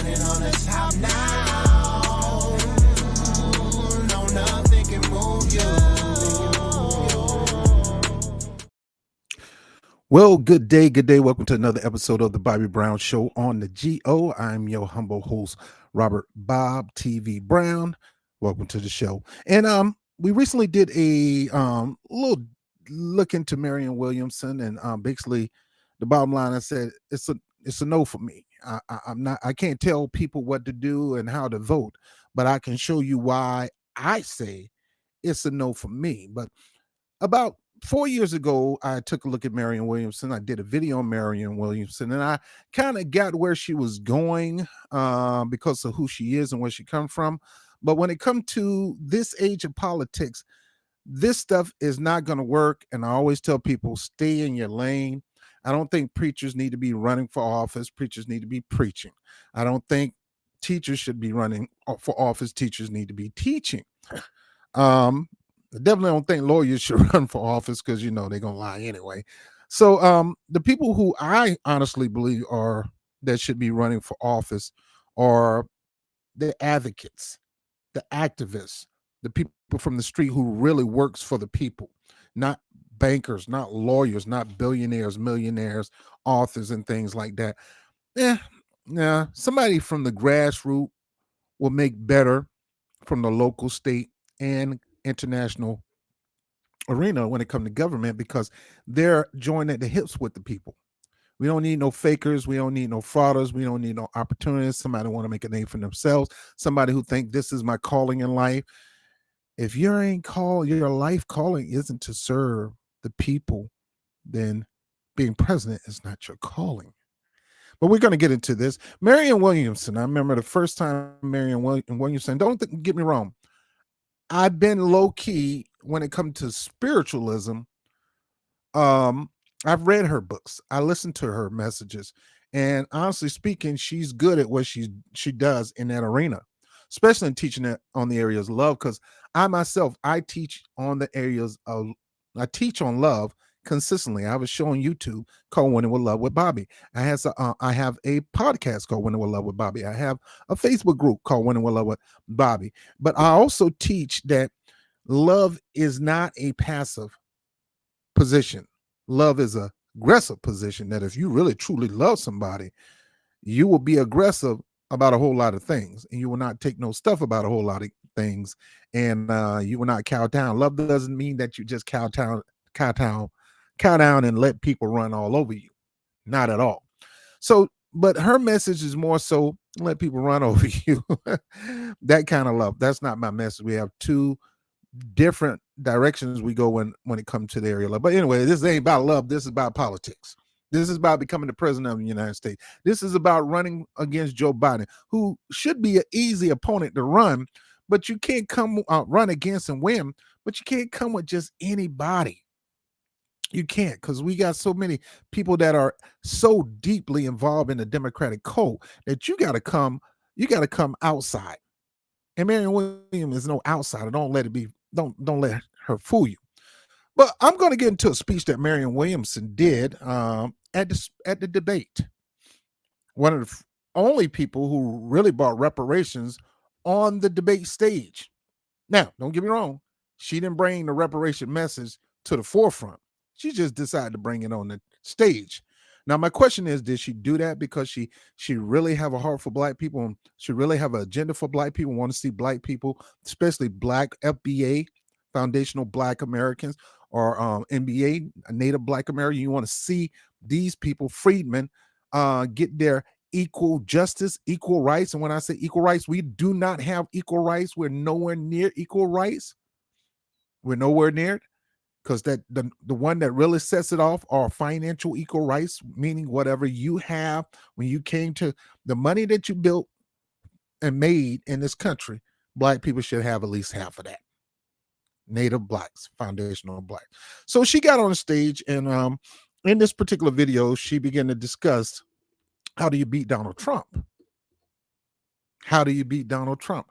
standing on the top now. No, nothing can move you. Well, good day, good day. Welcome to another episode of the Bobby Brown Show on the GO. I'm your humble host, Robert Bob TV Brown. Welcome to the show. And we recently did a little look into Marianne Williamson, and basically the bottom line I said it's a no for me. I can't tell people what to do and how to vote, but I can show you why I say it's a no for me. But about 4 years ago, I took a look at Marianne Williamson. I did a video on Marianne Williamson, and I kind of got where she was going because of who she is and where she come from. But when it comes to this age of politics, this stuff is not going to work. And I always tell people, stay in your lane. I don't think preachers need to be running for office. Preachers need to be preaching. I don't think teachers should be running for office. Teachers need to be teaching. I definitely don't think lawyers should run for office because they're gonna lie anyway. So the people who I honestly believe are that should be running for office are the advocates, the activists, the people from the street who really works for the people, not bankers, not lawyers, not billionaires, millionaires, authors, and things like that. Yeah, yeah. Somebody from the grassroots will make better from the local, state, and international arena when it comes to government because they're joined at the hips with the people. We don't need no fakers. We don't need no frauders. We don't need no opportunists. Somebody want to make a name for themselves. Somebody who think this is my calling in life. If your life calling isn't to serve the people, then being president is not your calling. But we're going to get into this. Marianne Williamson. I remember the first time Marianne Williamson. Get me wrong. I've been low key when it comes to spiritualism. Um, I've read her books. I listened to her messages, and honestly speaking, she's good at what she does in that arena, especially in teaching it on the areas of love. Because I myself, I teach on love consistently. I have a show on YouTube called Winning with Love with Bobby. I have a podcast called Winning with Love with Bobby. I have a Facebook group called Winning with Love with Bobby. But I also teach that love is not a passive position. Love is a aggressive position that if you really truly love somebody, you will be aggressive about a whole lot of things and you will not take no stuff about a whole lot of things and you will not cow down. Love doesn't mean that you just cow down, cow down and let people run all over you. Not at all. So, but her message is more so let people run over you. That kind of love. That's not my message. We have two different directions we go when it comes to the area of love. But anyway, this ain't about love. This is about politics. This is about becoming the president of the United States. This is about running against Joe Biden, who should be an easy opponent to run, but you can't come run against and win, but you can't come with just anybody. You can't because we got so many people that are so deeply involved in the Democratic cult that you got to come outside. And Marianne Williams is no outsider. Don't let her fool you. But I'm going to get into a speech that Marianne Williamson did at the debate. One of the only people who really brought reparations on the debate stage. Now, don't get me wrong. She didn't bring the reparation message to the forefront. She just decided to bring it on the stage. Now, my question is, did she do that because she really have a heart for black people and she really have an agenda for black people, want to see black people, especially black FBA, foundational black Americans, or NBA, Native Black American? You want to see these people, freedmen, get their equal justice, equal rights. And when I say equal rights, we do not have equal rights. We're nowhere near equal rights. We're nowhere near it because that the one that really sets it off are financial equal rights, meaning whatever you have when you came to the money that you built and made in this country, black people should have at least half of that. Native blacks, foundational black. So she got on the stage and in this particular video, she began to discuss how do you beat Donald Trump? How do you beat Donald Trump?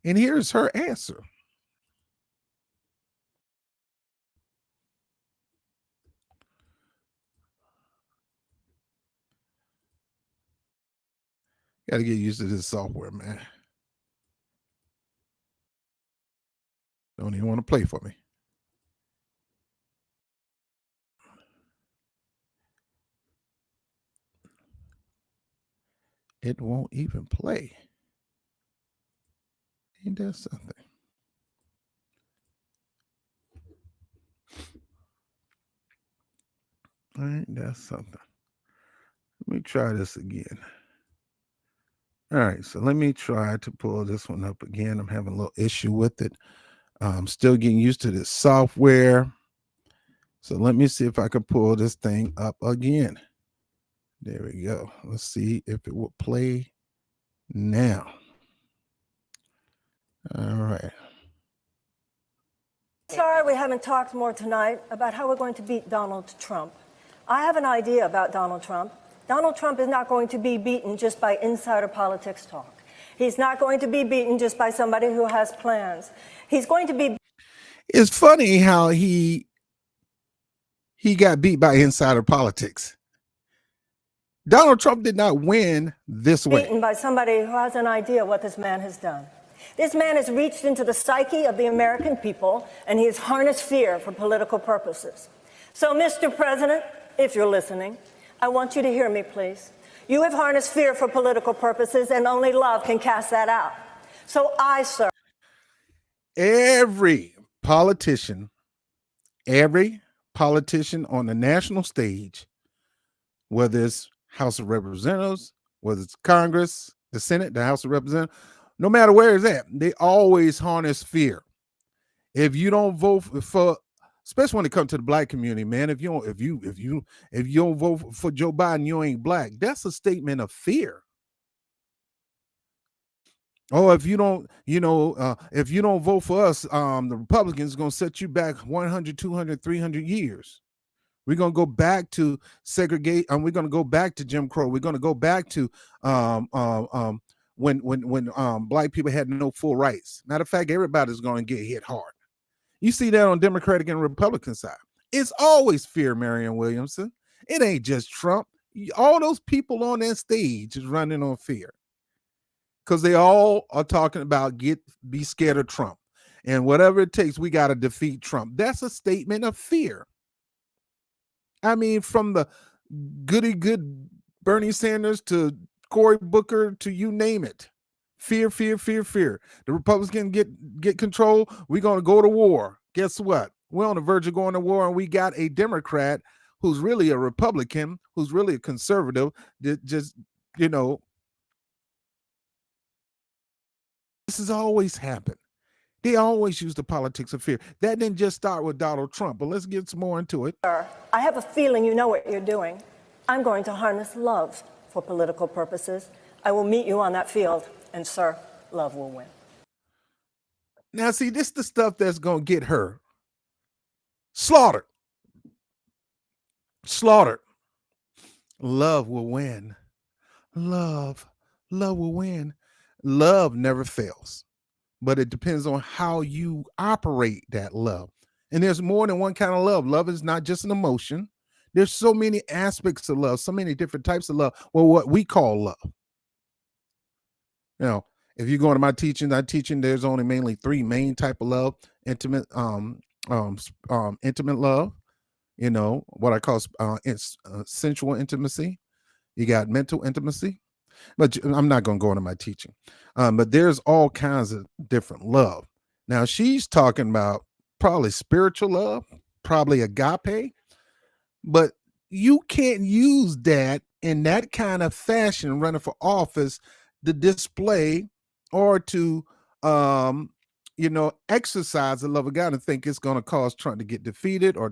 And here's her answer. Got to get used to this software, man. Don't even want to play for me. It won't even play. Ain't that something? Ain't that something? Let me try this again. All right, so let me try to pull this one up again. I'm having a little issue with it. I'm still getting used to this software. So let me see if I can pull this thing up again. There we go. Let's see if it will play now. All right. Sorry we haven't talked more tonight about how we're going to beat Donald Trump. I have an idea about Donald Trump. Donald Trump is not going to be beaten just by insider politics talk. He's not going to be beaten just by somebody who has plans. He's going to be... It's funny how he got beat by insider politics. Donald Trump did not win this way. Beaten by somebody who has an idea what this man has done. This man has reached into the psyche of the American people, and he has harnessed fear for political purposes. So, Mr. President, if you're listening, I want you to hear me, please. You have harnessed fear for political purposes, and only love can cast that out. So I, sir... Every politician on the national stage, whether it's House of Representatives, whether it's Congress, the Senate, the House of Representatives, no matter where it's at, they always harness fear. If you don't vote for, especially when it comes to the black community, man, if you don't vote for Joe Biden, you ain't black. That's a statement of fear. Oh, if you don't, if you don't vote for us, the Republicans are going to set you back 100, 200, 300 years. We're going to go back to segregate, and we're going to go back to Jim Crow. We're going to go back to when black people had no full rights. Matter of fact, everybody's going to get hit hard. You see that on Democratic and Republican side. It's always fear, Marianne Williamson. It ain't just Trump. All those people on that stage is running on fear, because they all are talking about be scared of Trump. And whatever it takes, we got to defeat Trump. That's a statement of fear. I mean, from the goody good Bernie Sanders to Cory Booker to you name it. Fear, fear, fear, fear. The Republicans get control. We're going to go to war. Guess what? We're on the verge of going to war, and we got a Democrat who's really a Republican, who's really a conservative, that just, this has always happened. They always use the politics of fear. That didn't just start with Donald Trump, but let's get some more into it. Sir, I have a feeling you know what you're doing. I'm going to harness love for political purposes. I will meet you on that field, and sir, love will win. Now, see, this is the stuff that's going to get her slaughtered. Slaughtered. Love will win. Love will win. Love never fails, but it depends on how you operate that love. And there's more than one kind of love. Love is not just an emotion. There's so many aspects of love, so many different types of love. Well, what we call love. Now, if you go into my teaching, there's only mainly three main type of love: intimate, intimate love. What I call sensual intimacy. You got mental intimacy. But I'm not going to go into my teaching. But there's all kinds of different love. Now, she's talking about probably spiritual love, probably agape. But you can't use that in that kind of fashion running for office to display or to, exercise the love of God and think it's going to cause Trump to get defeated or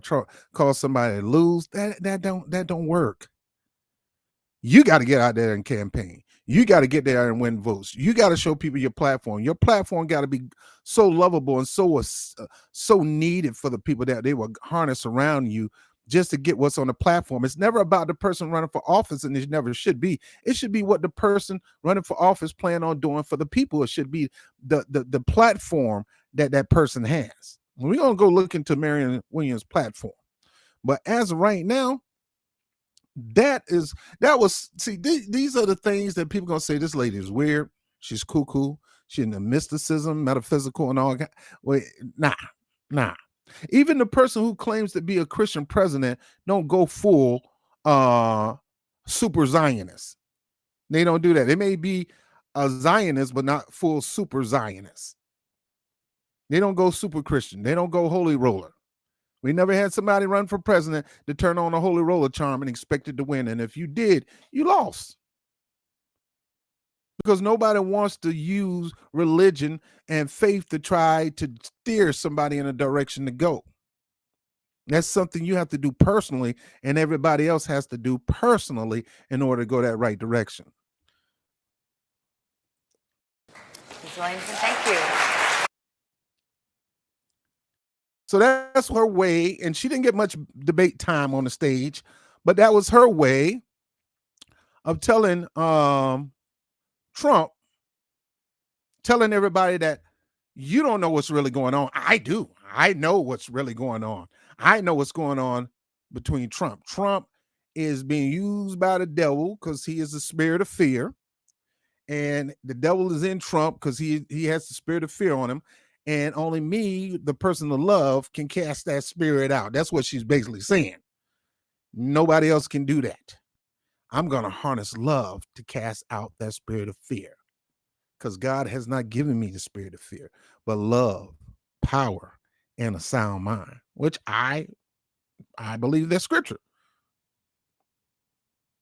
cause somebody to lose. That don't work. You got to get out there and campaign. You got to get there and win votes. You got to show people your platform. Your platform got to be so lovable and so needed for the people that they will harness around you just to get what's on the platform. It's never about the person running for office, and it never should be. It should be what the person running for office plan on doing for the people. It should be the platform that person has. We're going to go look into Marianne Williams' platform. But as of right now, These are the things that people gonna say. This lady is weird. She's cuckoo. She's into mysticism, metaphysical, and all. Wait, nah. Even the person who claims to be a Christian president don't go full super Zionist. They don't do that. They may be a Zionist, but not full super Zionist. They don't go super Christian. They don't go holy roller. We never had somebody run for president to turn on a holy roller charm and expected to win. And if you did, you lost. Because nobody wants to use religion and faith to try to steer somebody in a direction to go. That's something you have to do personally, and everybody else has to do personally in order to go that right direction. Ms. Williamson, thank you. So that's her way, and she didn't get much debate time on the stage, but that was her way of telling Trump, telling everybody that you don't know what's really going on. I do. I know what's really going on. I know what's going on between Trump. Trump is being used by the devil because he is the spirit of fear, and the devil is in Trump because he has the spirit of fear on him. And only me, the person of love, can cast that spirit out. That's what she's basically saying. Nobody else can do that. I'm going to harness love to cast out that spirit of fear, because God has not given me the spirit of fear, but love, power, and a sound mind, which I believe that's scripture.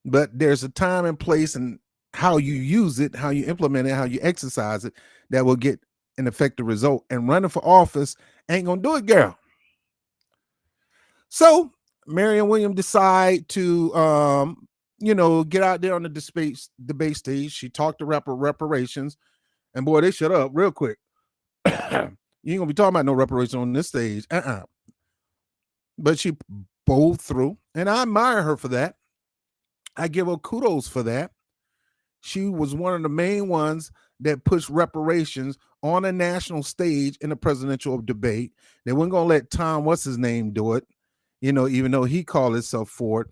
But there's a time and place and how you use it, how you implement it, how you exercise it, that will get an effective result. And running for office ain't gonna do it, girl. So Marianne Williams decide to get out there on the debate stage. She talked to reparations, and boy, they shut up real quick. You ain't gonna be talking about no reparations on this stage. But she bowled through, and I admire her for that. I give her kudos for that. She was one of the main ones that pushed reparations on a national stage in a presidential debate. They weren't going to let Tom, what's his name, do it, even though he called himself for it.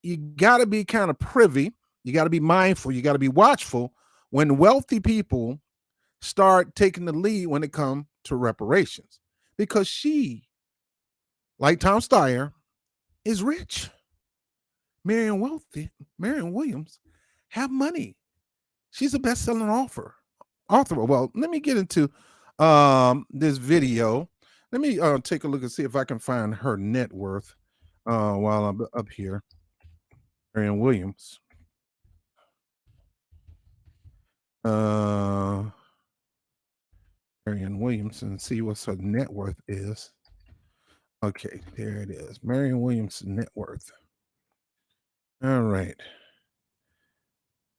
You got to be kind of privy. You got to be mindful. You got to be watchful when wealthy people start taking the lead when it comes to reparations, because she, like Tom Steyer, is rich. Marianne Williams have money. She's a best-selling author. Well, let me get into this video. Let me take a look and see if I can find her net worth while I'm up here. Marianne Williams. Marianne Williams, and see what her net worth is. Okay, there it is. Marianne Williams' net worth. All right.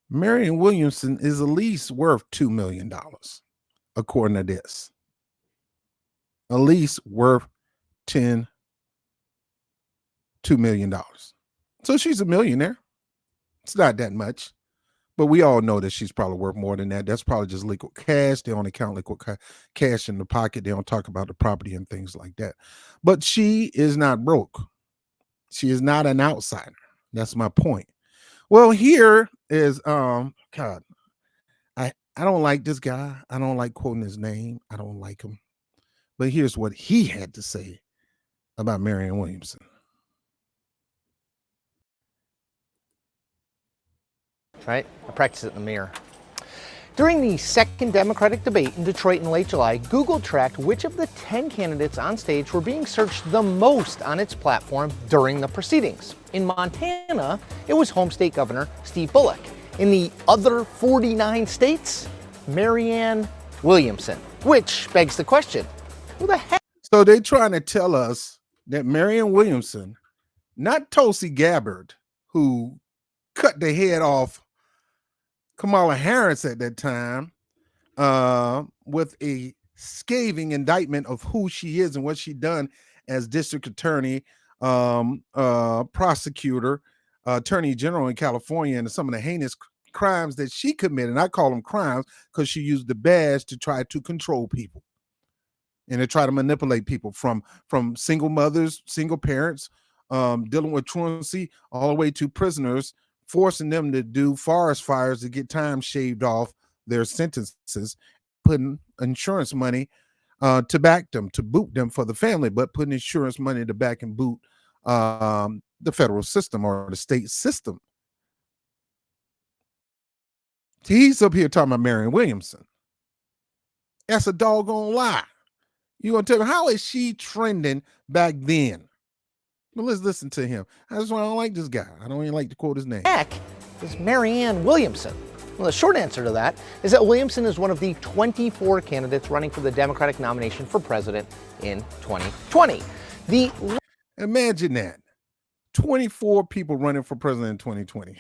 Marianne Williamson is at least worth $2 million, according to this. At least worth $2 million. So she's a millionaire. It's not that much, but we all know that she's probably worth more than that. That's probably just liquid cash. They only count liquid cash in the pocket. They don't talk about the property and things like that. But she is not broke. She is not an outsider. That's my point. Well, here is God. I don't like this guy. I don't like quoting his name. I don't like him. But here's what he had to say about Marianne Williamson. Right? I practice it in the mirror. During the second Democratic debate in Detroit in late July, Google tracked which of the 10 candidates on stage were being searched the most on its platform during the proceedings. In Montana, it was home state governor Steve Bullock. In the other 49 states, Marianne Williamson, which begs the question, who the heck? So they're trying to tell us that Marianne Williamson, not Tulsi Gabbard, who cut the head off Kamala Harris at that time, with a scathing indictment of who she is and what she done as district attorney, prosecutor, attorney general in California, and some of the heinous crimes that she committed. And I call them crimes because she used the badge to try to control people and to try to manipulate people from single mothers, single parents, dealing with truancy, all the way to prisoners, forcing them to do forest fires to get time shaved off their sentences, putting insurance money to back them, to boot them for the family, but putting insurance money to back and boot the federal system or the state system. He's up here talking about Marianne Williamson. That's a doggone lie. You gonna tell me, how is she trending back then? Well, let's listen to him. That's why I don't like this guy. I don't even like to quote his name. Heck is Marianne Williamson? Well, the short answer to that is that Williamson is one of the 24 candidates running for the Democratic nomination for president in 2020. Imagine that. 24 people running for president in 2020.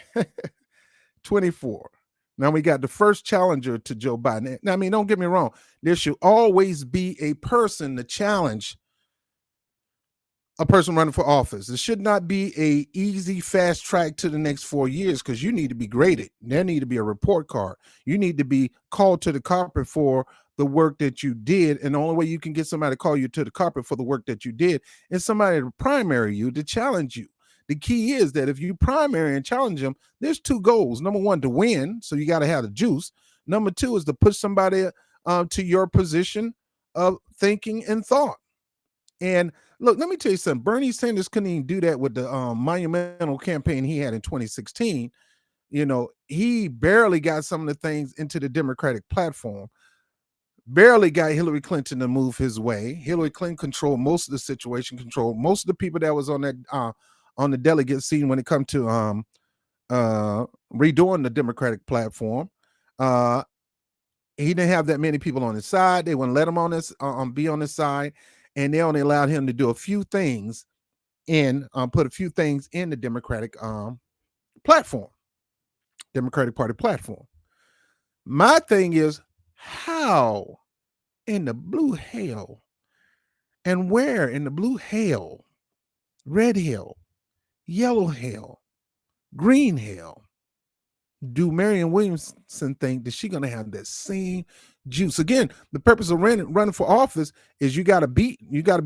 24. Now we got the first challenger to Joe Biden. Now, I mean, don't get me wrong. There should always be a person to challenge a person running for office. It should not be a easy, fast track to the next 4 years, because you need to be graded. There need to be a report card. You need to be called to the carpet for the work that you did. And the only way you can get somebody to call you to the carpet for the work that you did is somebody to primary you, to challenge you. The key is that if you primary and challenge them, there's two goals. Number one, to win. So you got to have the juice. Number two is to push somebody to your position of thinking and thought. And look, let me tell you something. Bernie Sanders couldn't even do that with the monumental campaign he had in 2016. You know, he barely got some of the things into the Democratic platform. Barely got Hillary Clinton to move his way. Hillary Clinton controlled most of the situation, controlled most of the people that was on that on the delegate scene when it comes to redoing the Democratic platform. He didn't have that many people on his side. They wouldn't let him on this be on his side, and they only allowed him to do a few things in put a few things in the Democratic platform, Democratic Party platform. My thing is, how in the blue hell and where in the blue hell, red hell, yellow hell, green hell, do Marianne Williamson think that she's going to have that same juice? Again, the purpose of running for office is you got to be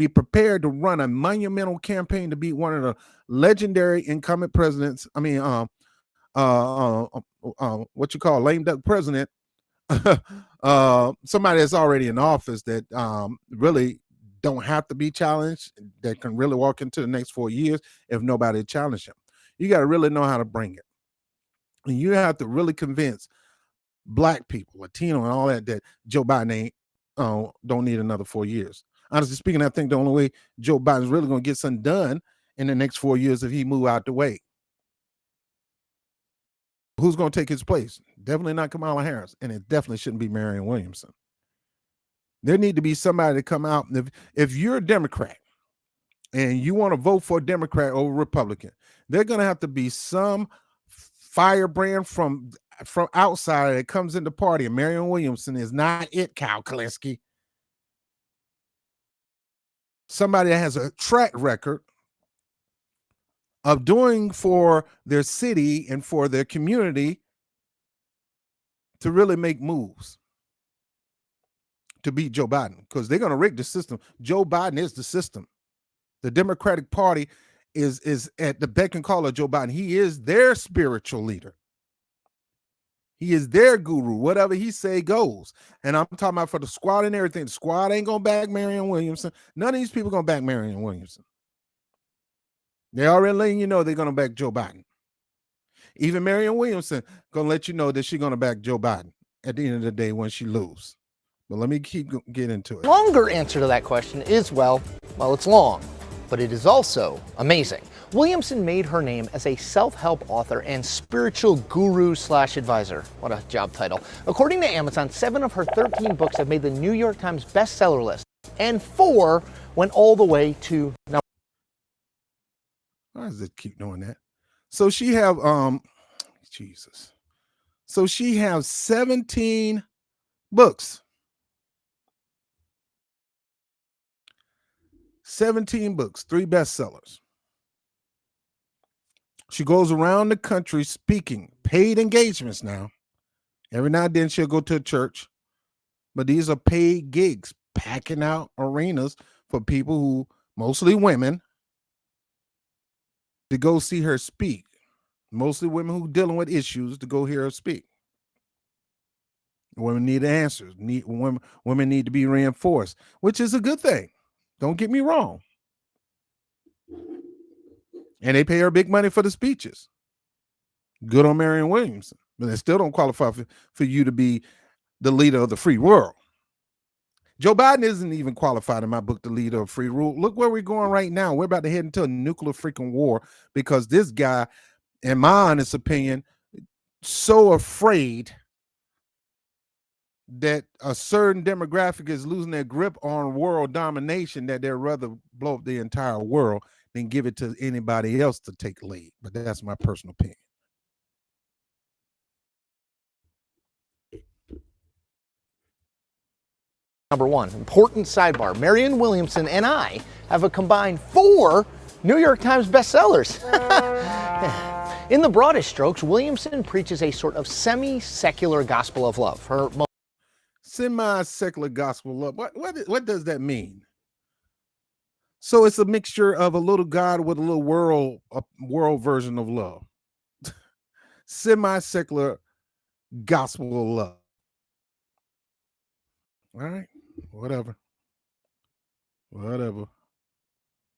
prepared to run a monumental campaign to beat one of the legendary incumbent presidents. I mean, what you call lame duck president, somebody that's already in office that really don't have to be challenged, that can really walk into the next 4 years if nobody challenged him. You got to really know how to bring it. And you have to really convince Black people, Latino and all that Joe Biden ain't don't need another 4 years. Honestly speaking, I think the only way Joe Biden's really going to get something done in the next 4 years if he move out the way. Who's going to take his place? Definitely not Kamala Harris, and it definitely shouldn't be Marianne Williamson. There need to be somebody to come out. If you're a Democrat and you want to vote for a Democrat over Republican, they're going to have to be some firebrand from outside that comes in the party. And Marianne Williamson is not it, Kyle Kalinske. Somebody that has a track record of doing for their city and for their community to really make moves to beat Joe Biden, because they're going to rig the system. Joe Biden is the system. The Democratic Party is at the beck and call of Joe Biden. He is their spiritual leader. He is their guru. Whatever he say goes. And I'm talking about for the squad and everything. The squad ain't going to back Marianne Williamson. None of these people going to back Marianne Williamson. They already letting you know they're going to back Joe Biden. Even Marianne Williamson going to let you know that she's going to back Joe Biden at the end of the day when she loses. But let me get into it. Longer answer to that question is, well, it's long, but it is also amazing. Williamson made her name as a self-help author and spiritual guru/advisor. What a job title. According to Amazon, 7 of her 13 books have made the New York Times bestseller list, and 4 went all the way to number. Why does it keep doing that? So she have Jesus. So she has 17 books. 17 books, 3 bestsellers. She goes around the country speaking, paid engagements now. Every now and then she'll go to a church, but these are paid gigs, packing out arenas for people who, mostly women, to go see her speak. Mostly women who dealing with issues to go hear her speak. Women need answers. Women need to be reinforced, which is a good thing. Don't get me wrong. And they pay her big money for the speeches. Good on Marianne Williamson. But they still don't qualify for you to be the leader of the free world. Joe Biden isn't even qualified in my book, the leader of free rule. Look where we're going right now. We're about to head into a nuclear freaking war because this guy, in my honest opinion, so afraid that a certain demographic is losing their grip on world domination that they'd rather blow up the entire world than give it to anybody else to take lead. But that's my personal opinion. Number one, important sidebar. Marianne Williamson and I have a combined 4 New York Times bestsellers. In the broadest strokes, Williamson preaches a sort of semi-secular gospel of love. Her semi-secular gospel of love. What does that mean? So it's a mixture of a little God with a little world version of love. Semi-secular gospel of love. All right, whatever.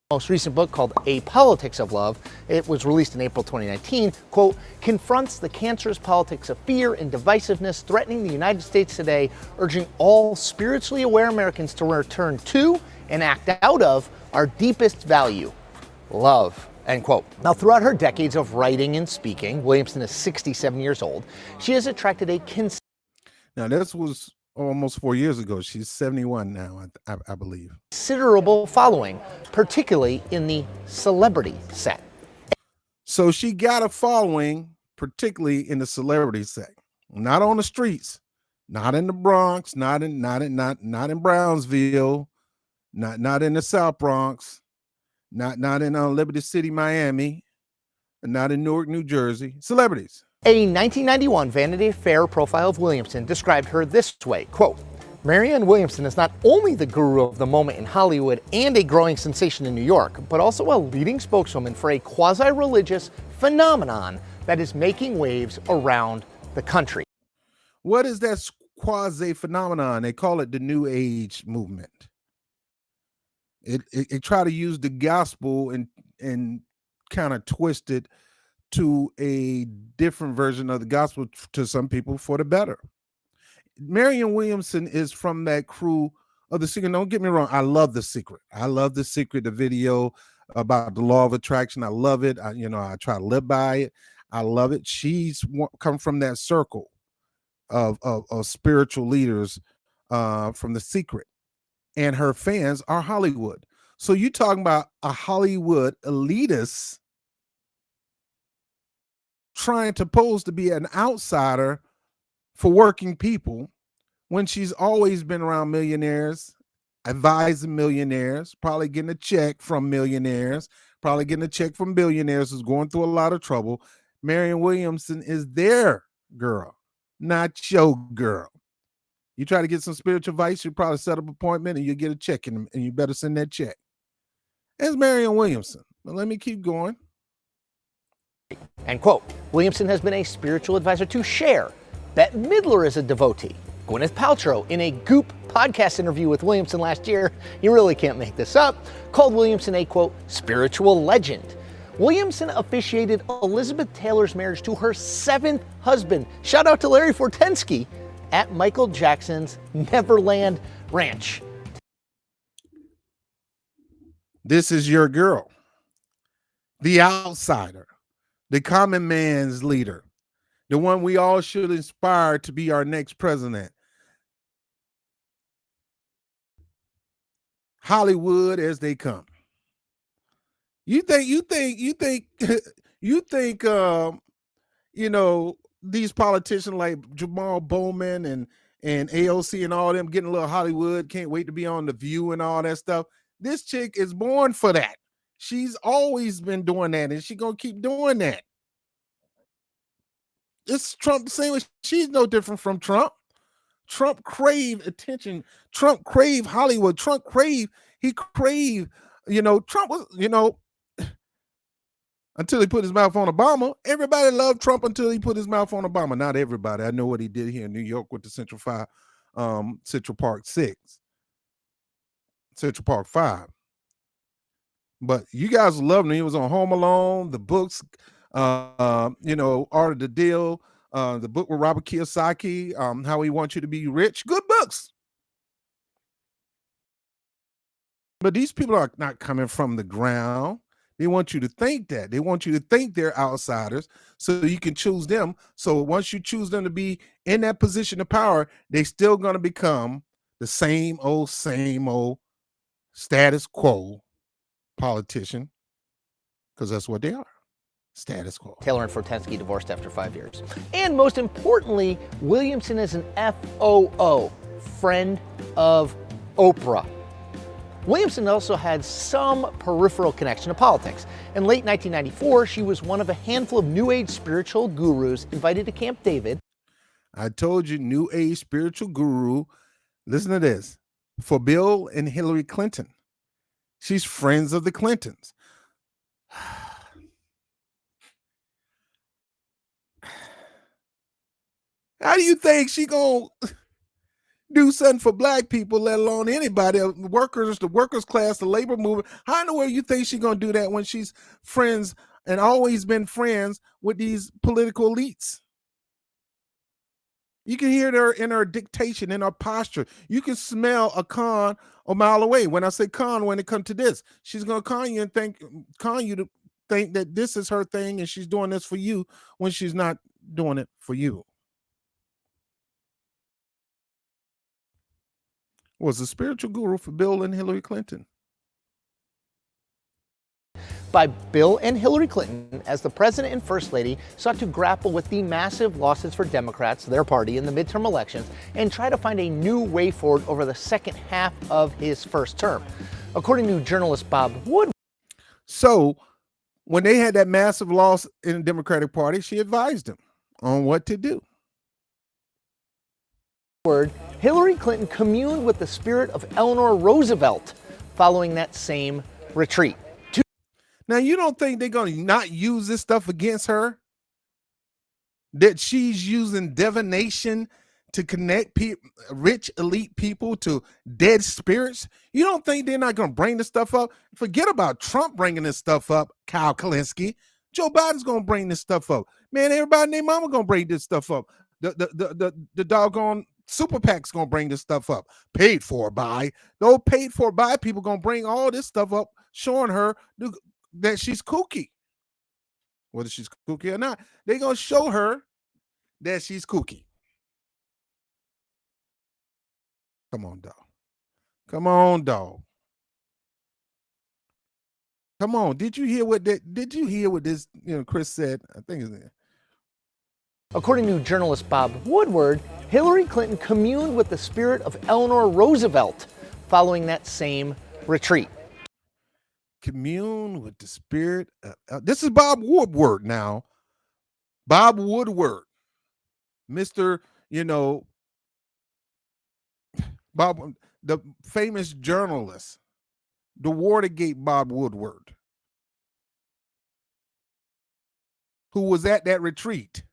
most recent book called A Politics of Love, it was released in April 2019, quote, confronts the cancerous politics of fear and divisiveness threatening the United States today, urging all spiritually aware Americans to return to and act out of our deepest value, love, end quote. Now, throughout her decades of writing and speaking, Williamson is 67 years old, she has attracted a Now, this was almost 4 years ago. She's 71 now, I believe. Considerable following, particularly in the celebrity set. So she got a following, particularly in the celebrity set, not on the streets, not in the Bronx, not in Brownsville, not in the South Bronx, not in Liberty City, Miami, and not in Newark, New Jersey. Celebrities. A 1991 Vanity Fair profile of Williamson described her this way, quote, Marianne Williamson is not only the guru of the moment in Hollywood and a growing sensation in New York, but also a leading spokeswoman for a quasi-religious phenomenon that is making waves around the country. What is that quasi-phenomenon? They call it the New Age movement. It try to use the gospel and kind of twist it to a different version of the gospel to some people for the better. Marianne Williamson is from that crew of The Secret. Don't get me wrong. I love The Secret. I love The Secret, the video about the law of attraction. I love it. I try to live by it. I love it. She's come from that circle of spiritual leaders from The Secret. And her fans are Hollywood. So you talking about a Hollywood elitist trying to pose to be an outsider for working people when she's always been around millionaires, advising millionaires, probably getting a check from millionaires, probably getting a check from billionaires who's going through a lot of trouble. Marianne Williamson is their girl, not your girl. You try to get some spiritual advice, you probably set up an appointment and you get a check and you better send that check. That's Marianne Williamson. But let me keep going. End quote. Williamson has been a spiritual advisor to Cher. Bette Midler is a devotee. Gwyneth Paltrow, in a Goop podcast interview with Williamson last year, you really can't make this up, called Williamson a, quote, spiritual legend. Williamson officiated Elizabeth Taylor's marriage to her 7th husband, shout out to Larry Fortensky, at Michael Jackson's Neverland Ranch. This is your girl, the outsider, the common man's leader, the one we all should inspire to be our next president. Hollywood as they come. You think these politicians like Jamal Bowman and AOC and all them getting a little Hollywood, can't wait to be on The View and all that stuff. This chick is born for that. She's always been doing that, and she's gonna keep doing that. It's Trump the same way. She's no different from Trump. Trump craved attention. Trump craved Hollywood. Trump craved, Trump was, until he put his mouth on Obama. Everybody loved Trump until he put his mouth on Obama. Not everybody. I know what he did here in New York with the Central Park 6, Central Park 5. But you guys loved him. He was on Home Alone, the books, Art of the Deal, the book with Robert Kiyosaki, How He Wants You to Be Rich. Good books. But these people are not coming from the ground. They want you to think that. They want you to think they're outsiders so you can choose them. So once you choose them to be in that position of power, they still going to become the same old status quo politician, because that's what they are. Status quo. Taylor and Fortensky divorced after 5 years. And most importantly, Williamson is an FOO, friend of Oprah. Williamson also had some peripheral connection to politics. In late 1994, she was one of a handful of New Age spiritual gurus invited to Camp David. I told you, New Age spiritual guru. Listen to this. For Bill and Hillary Clinton. She's friends of the Clintons. How do you think she gonna do something for black people, let alone anybody, the workers class, the labor movement? How in the world you think she gonna do that when she's friends and always been friends with these political elites? You can hear her in her dictation, in her posture. You can smell a con a mile away. When I say con, when it comes to this, she's gonna con you to think that this is her thing and she's doing this for you when she's not doing it for you. Was a spiritual guru for Bill and Hillary Clinton. By Bill and Hillary Clinton as the president and first lady sought to grapple with the massive losses for Democrats, their party, in the midterm elections and try to find a new way forward over the second half of his first term. According to journalist Bob Wood. So when they had that massive loss in the Democratic Party, she advised them on what to do. Hillary Clinton communed with the spirit of Eleanor Roosevelt following that same retreat. Now, you don't think they're going to not use this stuff against her? That she's using divination to connect rich elite people to dead spirits? You don't think they're not going to bring this stuff up? Forget about Trump bringing this stuff up, Kyle Kalinske. Joe Biden's going to bring this stuff up. Man, everybody and their mama going to bring this stuff up. The doggone super PAC's going to bring this stuff up. Paid for by. Those paid for by people going to bring all this stuff up, showing her that she's kooky. Whether she's kooky or not, they're going to show her that she's kooky. Come on, dog. Come on, dog. Come on. Did you hear what this, Chris said? I think it's there. According to journalist Bob Woodward, Hillary Clinton communed with the spirit of Eleanor Roosevelt following that same retreat. Commune with the spirit of, this is Bob Woodward now. Bob Woodward, Mr. Bob, the famous journalist, the Watergate Bob Woodward, who was at that retreat.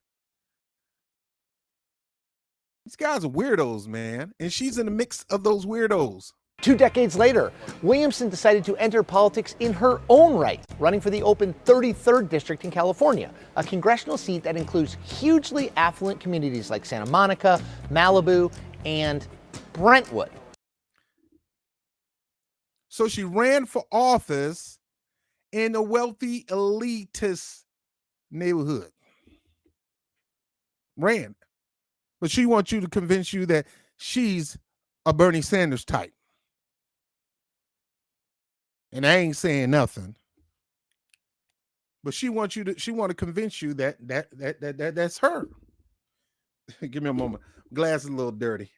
These guys are weirdos, man. And she's in the mix of those weirdos. 2 decades later, Williamson decided to enter politics in her own right, running for the open 33rd district in California, a congressional seat that includes hugely affluent communities like Santa Monica, Malibu, and Brentwood. So she ran for office in a wealthy elitist neighborhood. Ran. But she wants you to convince you that she's a Bernie Sanders type. And I ain't saying nothing. But she want to convince you that that's her. Give me a moment. Glass is a little dirty,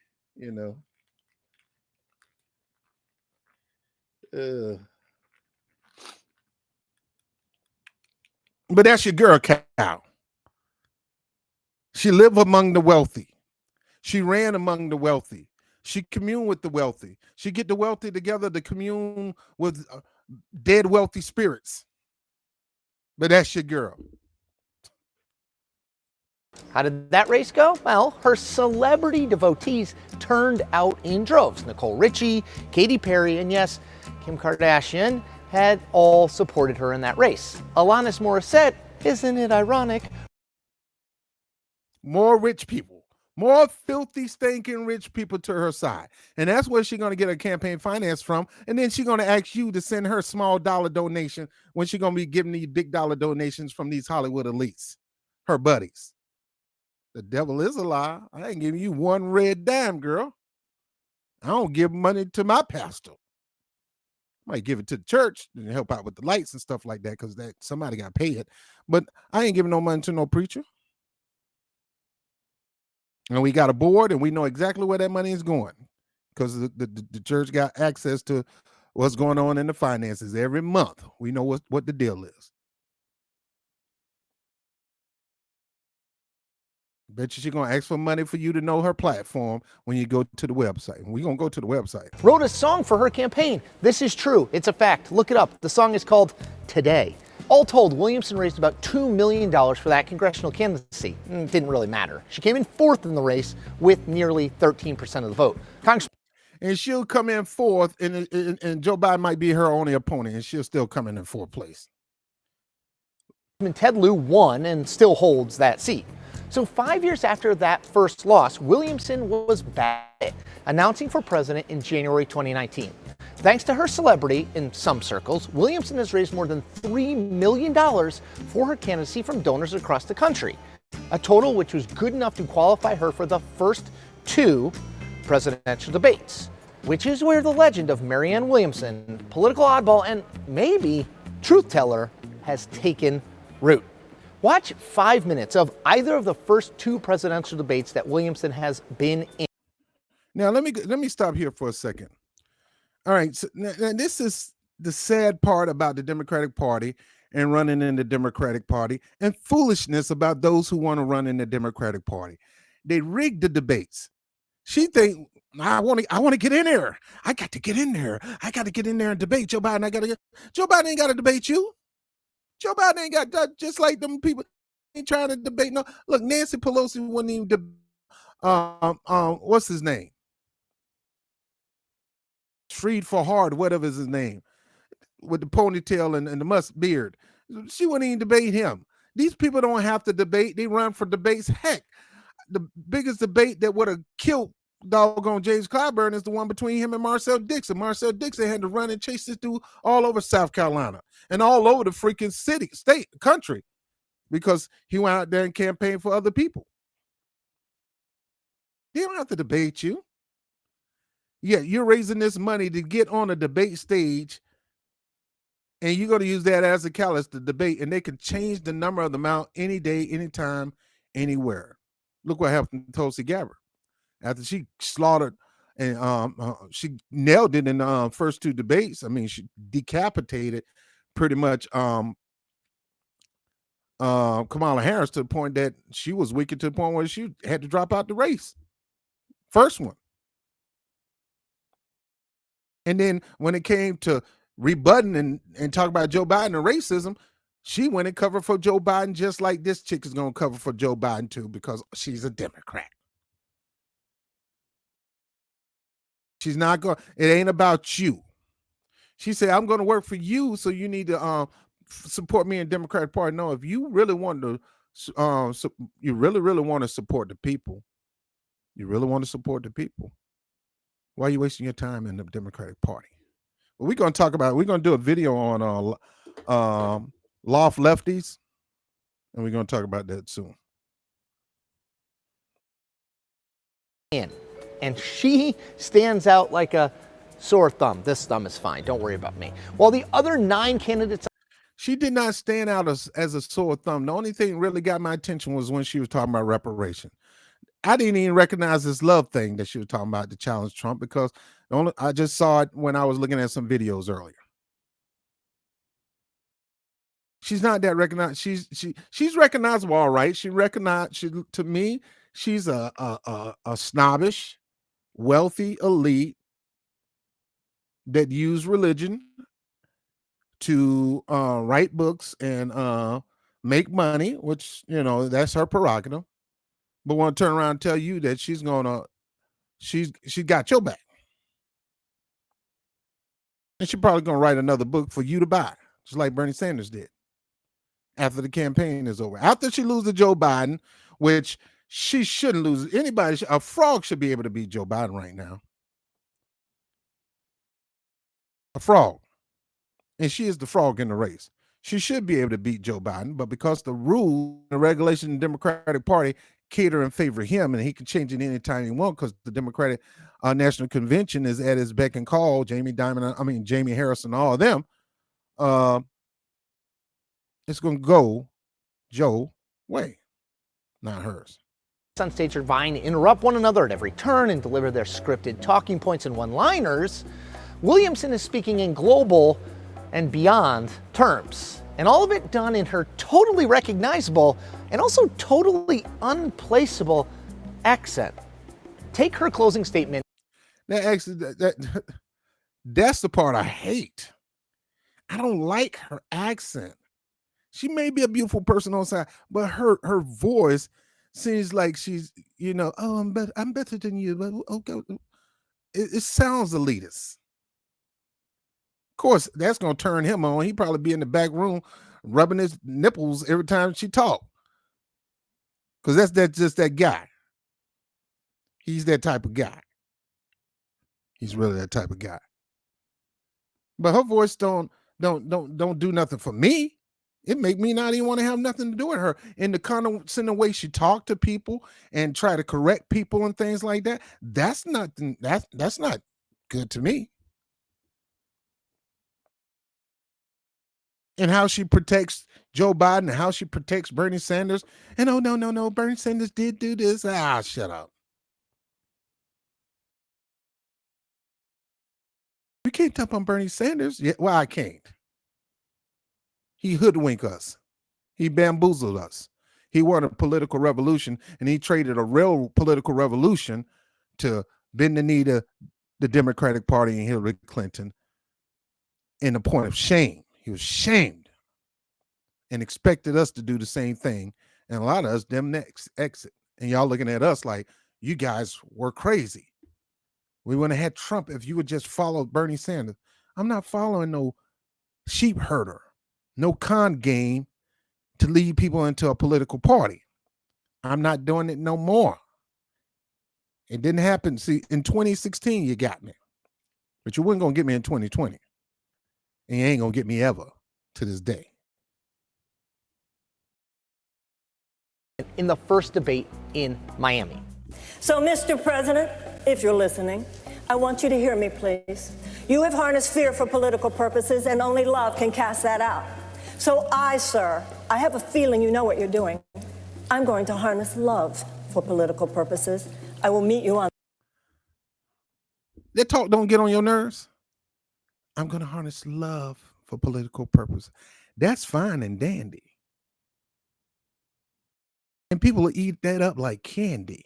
But that's your girl, Cal. She lived among the wealthy. She ran among the wealthy. She communed with the wealthy. She get the wealthy together to commune with dead wealthy spirits. But that's your girl. How did that race go? Well, her celebrity devotees turned out in droves. Nicole Richie, Katy Perry, and yes, Kim Kardashian had all supported her in that race. Alanis Morissette, isn't it ironic? More rich people, more filthy, stinking rich people to her side. And that's where she's going to get her campaign finance from. And then she's going to ask you to send her small dollar donation when she's going to be giving these big dollar donations from these Hollywood elites, her buddies. The devil is a lie. I ain't giving you one red dime, girl. I don't give money to my pastor. Might give it to the church and help out with the lights and stuff like that because that somebody got to pay it. But I ain't giving no money to no preacher. And we got a board and we know exactly where that money is going because the church got access to what's going on in the finances every month. We know what the deal is. Bet you she's going to ask for money for you to know her platform when you go to the website. And we're going to go to the website. Wrote a song for her campaign. This is true. It's a fact. Look it up. The song is called Today. All told, Williamson raised about $2 million for that congressional candidacy. It didn't really matter. She came in fourth in the race with nearly 13% of the vote. And she'll come in fourth, and Joe Biden might be her only opponent, and she'll still come in fourth place. Ted Lieu won and still holds that seat. So 5 years after that first loss, Williamson was back, announcing for president in January 2019. Thanks to her celebrity in some circles, Williamson has raised more than $3 million for her candidacy from donors across the country, a total which was good enough to qualify her for the first 2 presidential debates, which is where the legend of Marianne Williamson, political oddball and maybe truth teller, has taken root. Watch 5 minutes of either of the first 2 presidential debates that Williamson has been in. Now, let me stop here for a second. All right, so now this is the sad part about the Democratic Party and running in the Democratic Party and foolishness about those who want to run in the Democratic Party. They rigged the debates. She think, I want to get in there. I got to get in there. I got to get in there and debate Joe Biden. Joe Biden ain't got to debate you. Joe Biden ain't got that, just like them people ain't trying to debate. No, look, Nancy Pelosi wouldn't even what's his name? Freed for Hard, whatever is his name, with the ponytail and the musk beard. She wouldn't even debate him. These people don't have to debate. They run for debates. Heck, the biggest debate that would have killed doggone James Clyburn is the one between him and Marcel Dixon. Marcel Dixon had to run and chase this dude all over South Carolina and all over the freaking city, state, country, because he went out there and campaigned for other people. They don't have to debate you. Yeah, you're raising this money to get on a debate stage, and you're going to use that as a catalyst to debate, and they can change the number of them out any day, anytime, anywhere. Look what happened to Tulsi Gabbard. After she slaughtered and she nailed it in the first 2 debates. I mean, she decapitated pretty much Kamala Harris to the point that she was weakened to the point where she had to drop out the race. First one. And then when it came to rebutting and talk about Joe Biden and racism, she went and covered for Joe Biden just like this chick is going to cover for Joe Biden too, because she's a Democrat. She's not going, it ain't about you. She said, I'm going to work for you, so you need to support me in the Democratic Party. No, if you really want to, you really want to support the people, you really want to support the people, why are you wasting your time in the Democratic Party? Well, we're going to talk about, we're going to do a video on loft lefties, and we're going to talk about that soon. And she stands out like a sore thumb. This thumb is fine. Don't worry about me. While the other 9 candidates. She did not stand out as a sore thumb. The only thing really got my attention was when she was talking about reparation. I didn't even recognize this love thing that she was talking about to challenge Trump, because I just saw it when I was looking at some videos earlier. She's not that recognized. She's recognizable, all right. To me, she's a snobbish, wealthy elite that use religion to write books and make money, which, you know, that's her prerogative, but want to turn around and tell you that she got your back. And she's probably going to write another book for you to buy, just like Bernie Sanders did after the campaign is over. After she loses to Joe Biden, which she shouldn't lose. A frog should be able to beat Joe Biden right now. A frog. And she is the frog in the race. She should be able to beat Joe Biden, but because the rule, the regulation, the Democratic Party cater in favor of him, and he can change it anytime he wants because the Democratic National Convention is at his beck and call. Jamie Harris and all of them. It's going to go Joe way, not hers. On stage are vying to interrupt one another at every turn and deliver their scripted talking points and one-liners. Williamson is speaking in global and beyond terms, and all of it done in her totally recognizable and also totally unplaceable accent. Take her closing statement. That's the part I hate. I don't like her accent. She may be a beautiful person on the side, but her voice seems like she's, you know, oh, I'm better than you, but okay. It sounds elitist. Of course, that's gonna turn him on. He'd probably be in the back room rubbing his nipples every time she talk. Because that's just that guy. He's that type of guy. He's really that type of guy. But her voice don't do nothing for me. It make me not even want to have nothing to do with her. In the condescending way she talked to people and try to correct people and things like that, that's not good to me. And how she protects Joe Biden and how she protects Bernie Sanders. And oh, no, Bernie Sanders did do this. Shut up. You can't dump on Bernie Sanders. Yeah, well, I can't. He hoodwinked us. He bamboozled us. He wanted a political revolution, and he traded a real political revolution to bend the knee to the Democratic Party and Hillary Clinton in a point of shame. He was shamed and expected us to do the same thing. And a lot of us, them next exit. And y'all looking at us like, you guys were crazy. We wouldn't have had Trump if you would just follow Bernie Sanders. I'm not following no sheep herder, no con game to lead people into a political party. I'm not doing it no more. It didn't happen. See, in 2016, you got me. But you weren't going to get me in 2020. And you ain't going to get me ever to this day. In the first debate in Miami. So, Mr. President, if you're listening, I want you to hear me, please. You have harnessed fear for political purposes, and only love can cast that out. So sir, I have a feeling you know what you're doing. I'm going to harness love for political purposes. I will meet you on. That talk don't get on your nerves? I'm going to harness love for political purposes. That's fine and dandy. And people will eat that up like candy.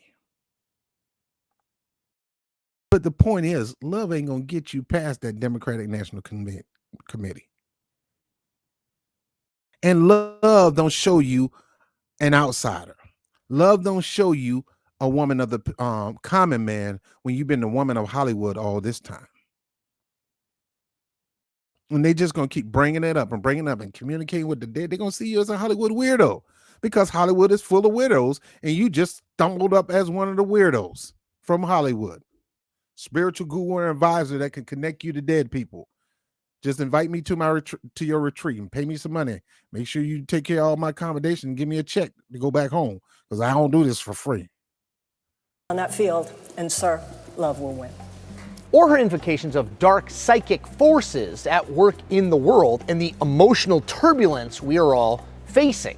But the point is, love ain't going to get you past that Democratic National Committee. And love don't show you an outsider. Love don't show you a woman of the common man when you've been the woman of Hollywood all this time. And they just going to keep bringing it up and communicating with the dead. They're going to see you as a Hollywood weirdo because Hollywood is full of weirdos and you just stumbled up as one of the weirdos from Hollywood. Spiritual guru and advisor that can connect you to dead people. Just invite me to your retreat and pay me some money. Make sure you take care of all my accommodation and give me a check to go back home because I don't do this for free. On that field, and sir, love will win. Or her invocations of dark psychic forces at work in the world and the emotional turbulence we are all facing.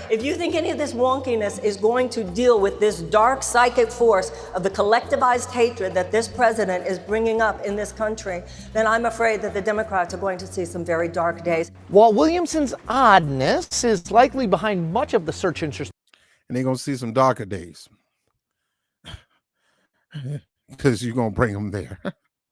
If you think any of this wonkiness is going to deal with this dark psychic force of the collectivized hatred that this president is bringing up in this country, then I'm afraid that the Democrats are going to see some very dark days. While Williamson's oddness is likely behind much of the search interest. And they're going to see some darker days. Because you're going to bring them there.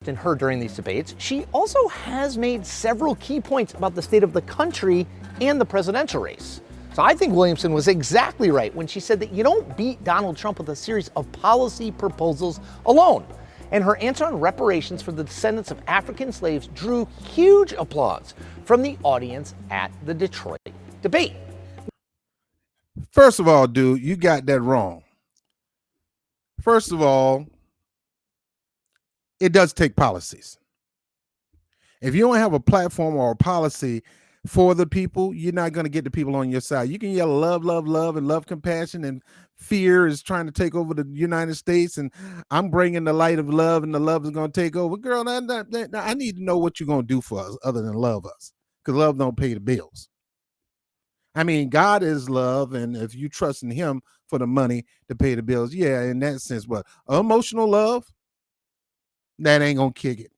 often heard during these debates, she also has made several key points about the state of the country and the presidential race. So I think Williamson was exactly right when she said that you don't beat Donald Trump with a series of policy proposals alone. And her answer on reparations for the descendants of African slaves drew huge applause from the audience at the Detroit debate. First of all, dude, you got that wrong. First of all, it does take policies. If you don't have a platform or a policy for the people, you're not going to get the people on your side. You can yell love, love, love, and love, compassion, and fear is trying to take over the United States, and I'm bringing the light of love, and the love is going to take over. Girl, I need to know what you're going to do for us other than love us, because love don't pay the bills. I mean, God is love, and if you trust in him for the money to pay the bills, yeah, in that sense, but emotional love, that ain't going to kick it.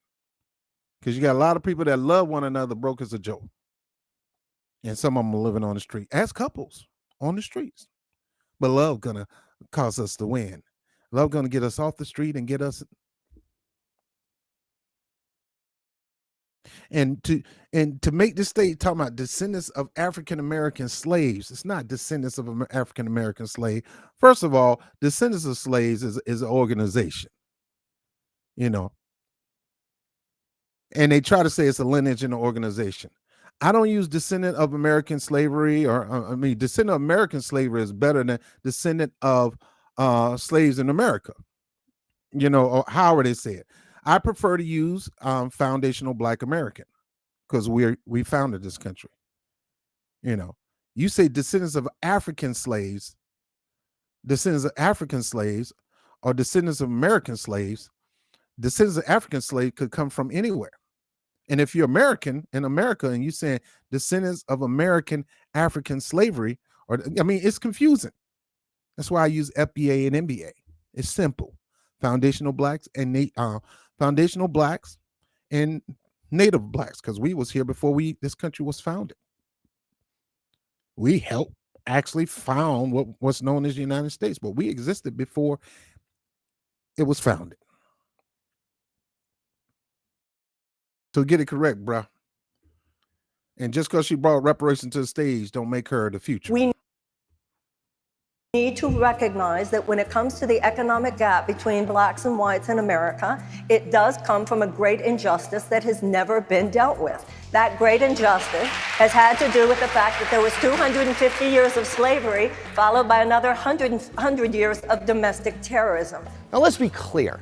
Because you got a lot of people that love one another broke as a joke. And some of them are living on the street as couples on the streets. But love gonna cause us to win. Love gonna get us off the street and get us and to make this state talking about descendants of African American slaves. It's not descendants of African American slave. First of all, descendants of slaves is an organization, you know. And they try to say it's a lineage in an organization. I don't use descendant of American slavery, or descendant of American slavery is better than descendant of slaves in America, you know, or however they say it. I prefer to use foundational Black American, because we founded this country. You know, you say descendants of African slaves, or descendants of American slaves. Descendants of African slaves could come from anywhere. And if you're American in America and you saying descendants of American African slavery, it's confusing. That's why I use FBA and MBA. It's simple. Foundational blacks and Native blacks, because we was here before this country was founded. We helped actually found what's known as the United States, but we existed before it was founded. So get it correct, bruh. And just because she brought reparations to the stage don't make her the future. We need to recognize that when it comes to the economic gap between blacks and whites in America, it does come from a great injustice that has never been dealt with. That great injustice has had to do with the fact that there was 250 years of slavery, followed by another 100 years of domestic terrorism. Now let's be clear.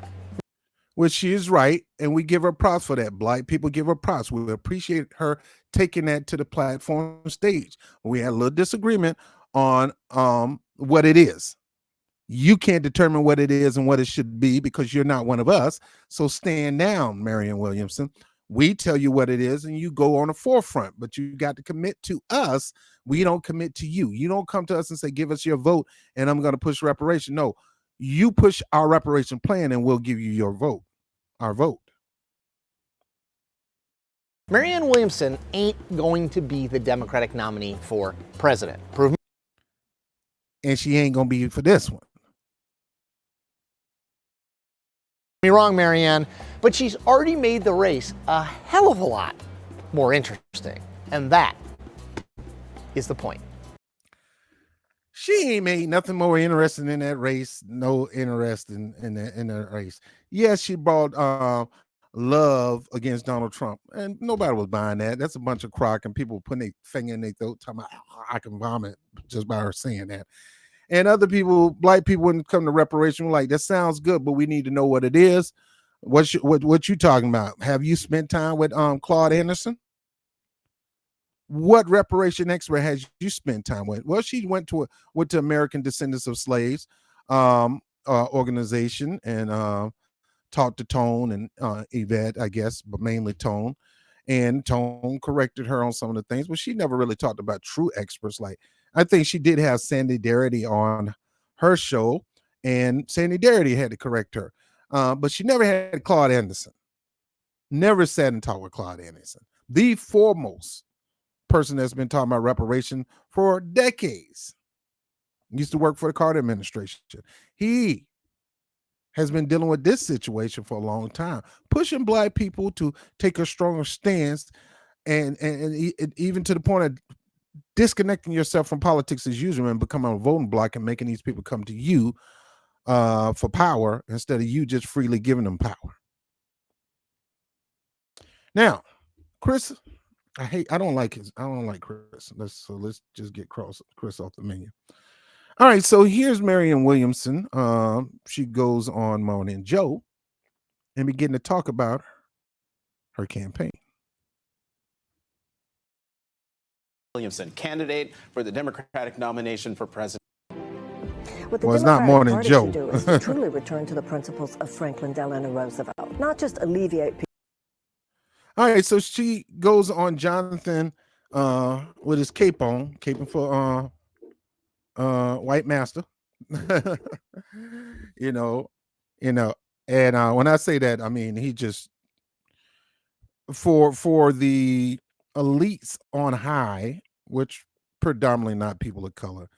Which she is right, and we give her props for that. Black people give her props. We appreciate her taking that to the platform stage. We had a little disagreement on what it is. You can't determine what it is and what it should be because you're not one of us. So stand down, Marianne Williamson. We tell you what it is, and you go on the forefront, but you got to commit to us. We don't commit to you. You don't come to us and say, give us your vote, and I'm going to push reparation. No, you push our reparation plan, and we'll give you your vote. Our vote. Marianne Williamson ain't going to be the Democratic nominee for president. Prove me. And she ain't going to be for this one. Me wrong, Marianne, but she's already made the race a hell of a lot more interesting. And that is the point. She ain't made nothing more interesting in that race. No interest in that race. Yes, she brought love against Donald Trump, and nobody was buying that. That's a bunch of crock, and people putting their finger in their throat, talking about, I can vomit just by her saying that. And other people, black people, wouldn't come to reparation, were like, that sounds good, but we need to know what it is. What you talking about? Have you spent time with Claude Anderson? What reparation expert has you spent time with? Well, she went to American Descendants of Slaves organization and talked to Tone and Yvette, I guess, but mainly Tone. And Tone corrected her on some of the things, but she never really talked about true experts. Like, I think she did have Sandy Darity on her show, and Sandy Darity had to correct her. But she never had Claude Anderson. Never sat and talked with Claude Anderson, the foremost person that's been talking about reparation for decades. Used to work for the Carter administration. He has been dealing with this situation for a long time, pushing black people to take a stronger stance, and even to the point of disconnecting yourself from politics as usual and becoming a voting bloc and making these people come to you for power instead of you just freely giving them power. Now, Chris, I don't like Chris. Let's just get Chris off the menu. All right, so here's Marianne Williamson. She goes on Morning Joe and begin to talk about her campaign. Williamson, candidate for the Democratic nomination for president. What the Well, it's not Democratic Morning Party Joe. should do is to truly return to the principles of Franklin Delano Roosevelt, not just alleviate people. All right, so she goes on Jonathan with his cape on, caping for white master. you know, and when I say that, I mean he just for the elites on high, which predominantly not people of color,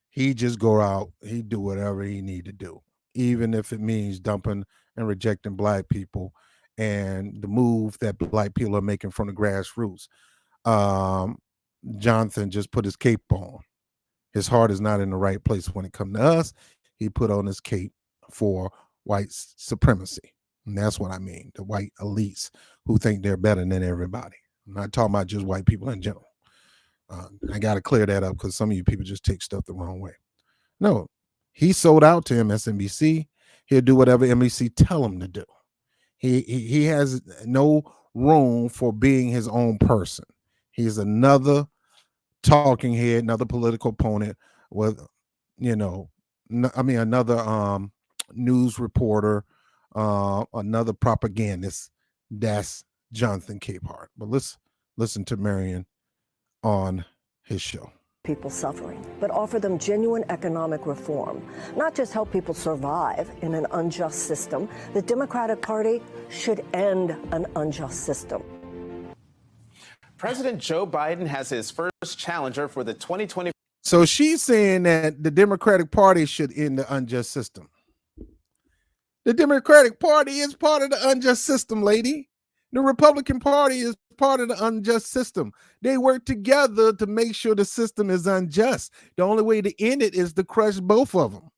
he just go out, he do whatever he need to do, even if it means dumping and rejecting black people and the move that black people are making from the grassroots. Jonathan just put his cape on. His heart is not in the right place when it comes to us. He put on his cape for white supremacy. And that's what I mean, the white elites who think they're better than everybody. I'm not talking about just white people in general. I got to clear that up because some of you people just take stuff the wrong way. No, he sold out to MSNBC. He'll do whatever NBC tell him to do. He has no room for being his own person. He's another talking head, another political opponent with, another news reporter, another propagandist. That's Jonathan Capehart. But let's listen to Marianne on his show. People suffering, but offer them genuine economic reform, not just help people survive in an unjust system. The Democratic Party should end an unjust system. President Joe Biden has his first challenger for the 2020. So she's saying that the Democratic Party should end the unjust system. The Democratic Party is part of the unjust system, lady. The Republican Party is part of the unjust system. They work together to make sure the system is unjust. The only way to end it is to crush both of them.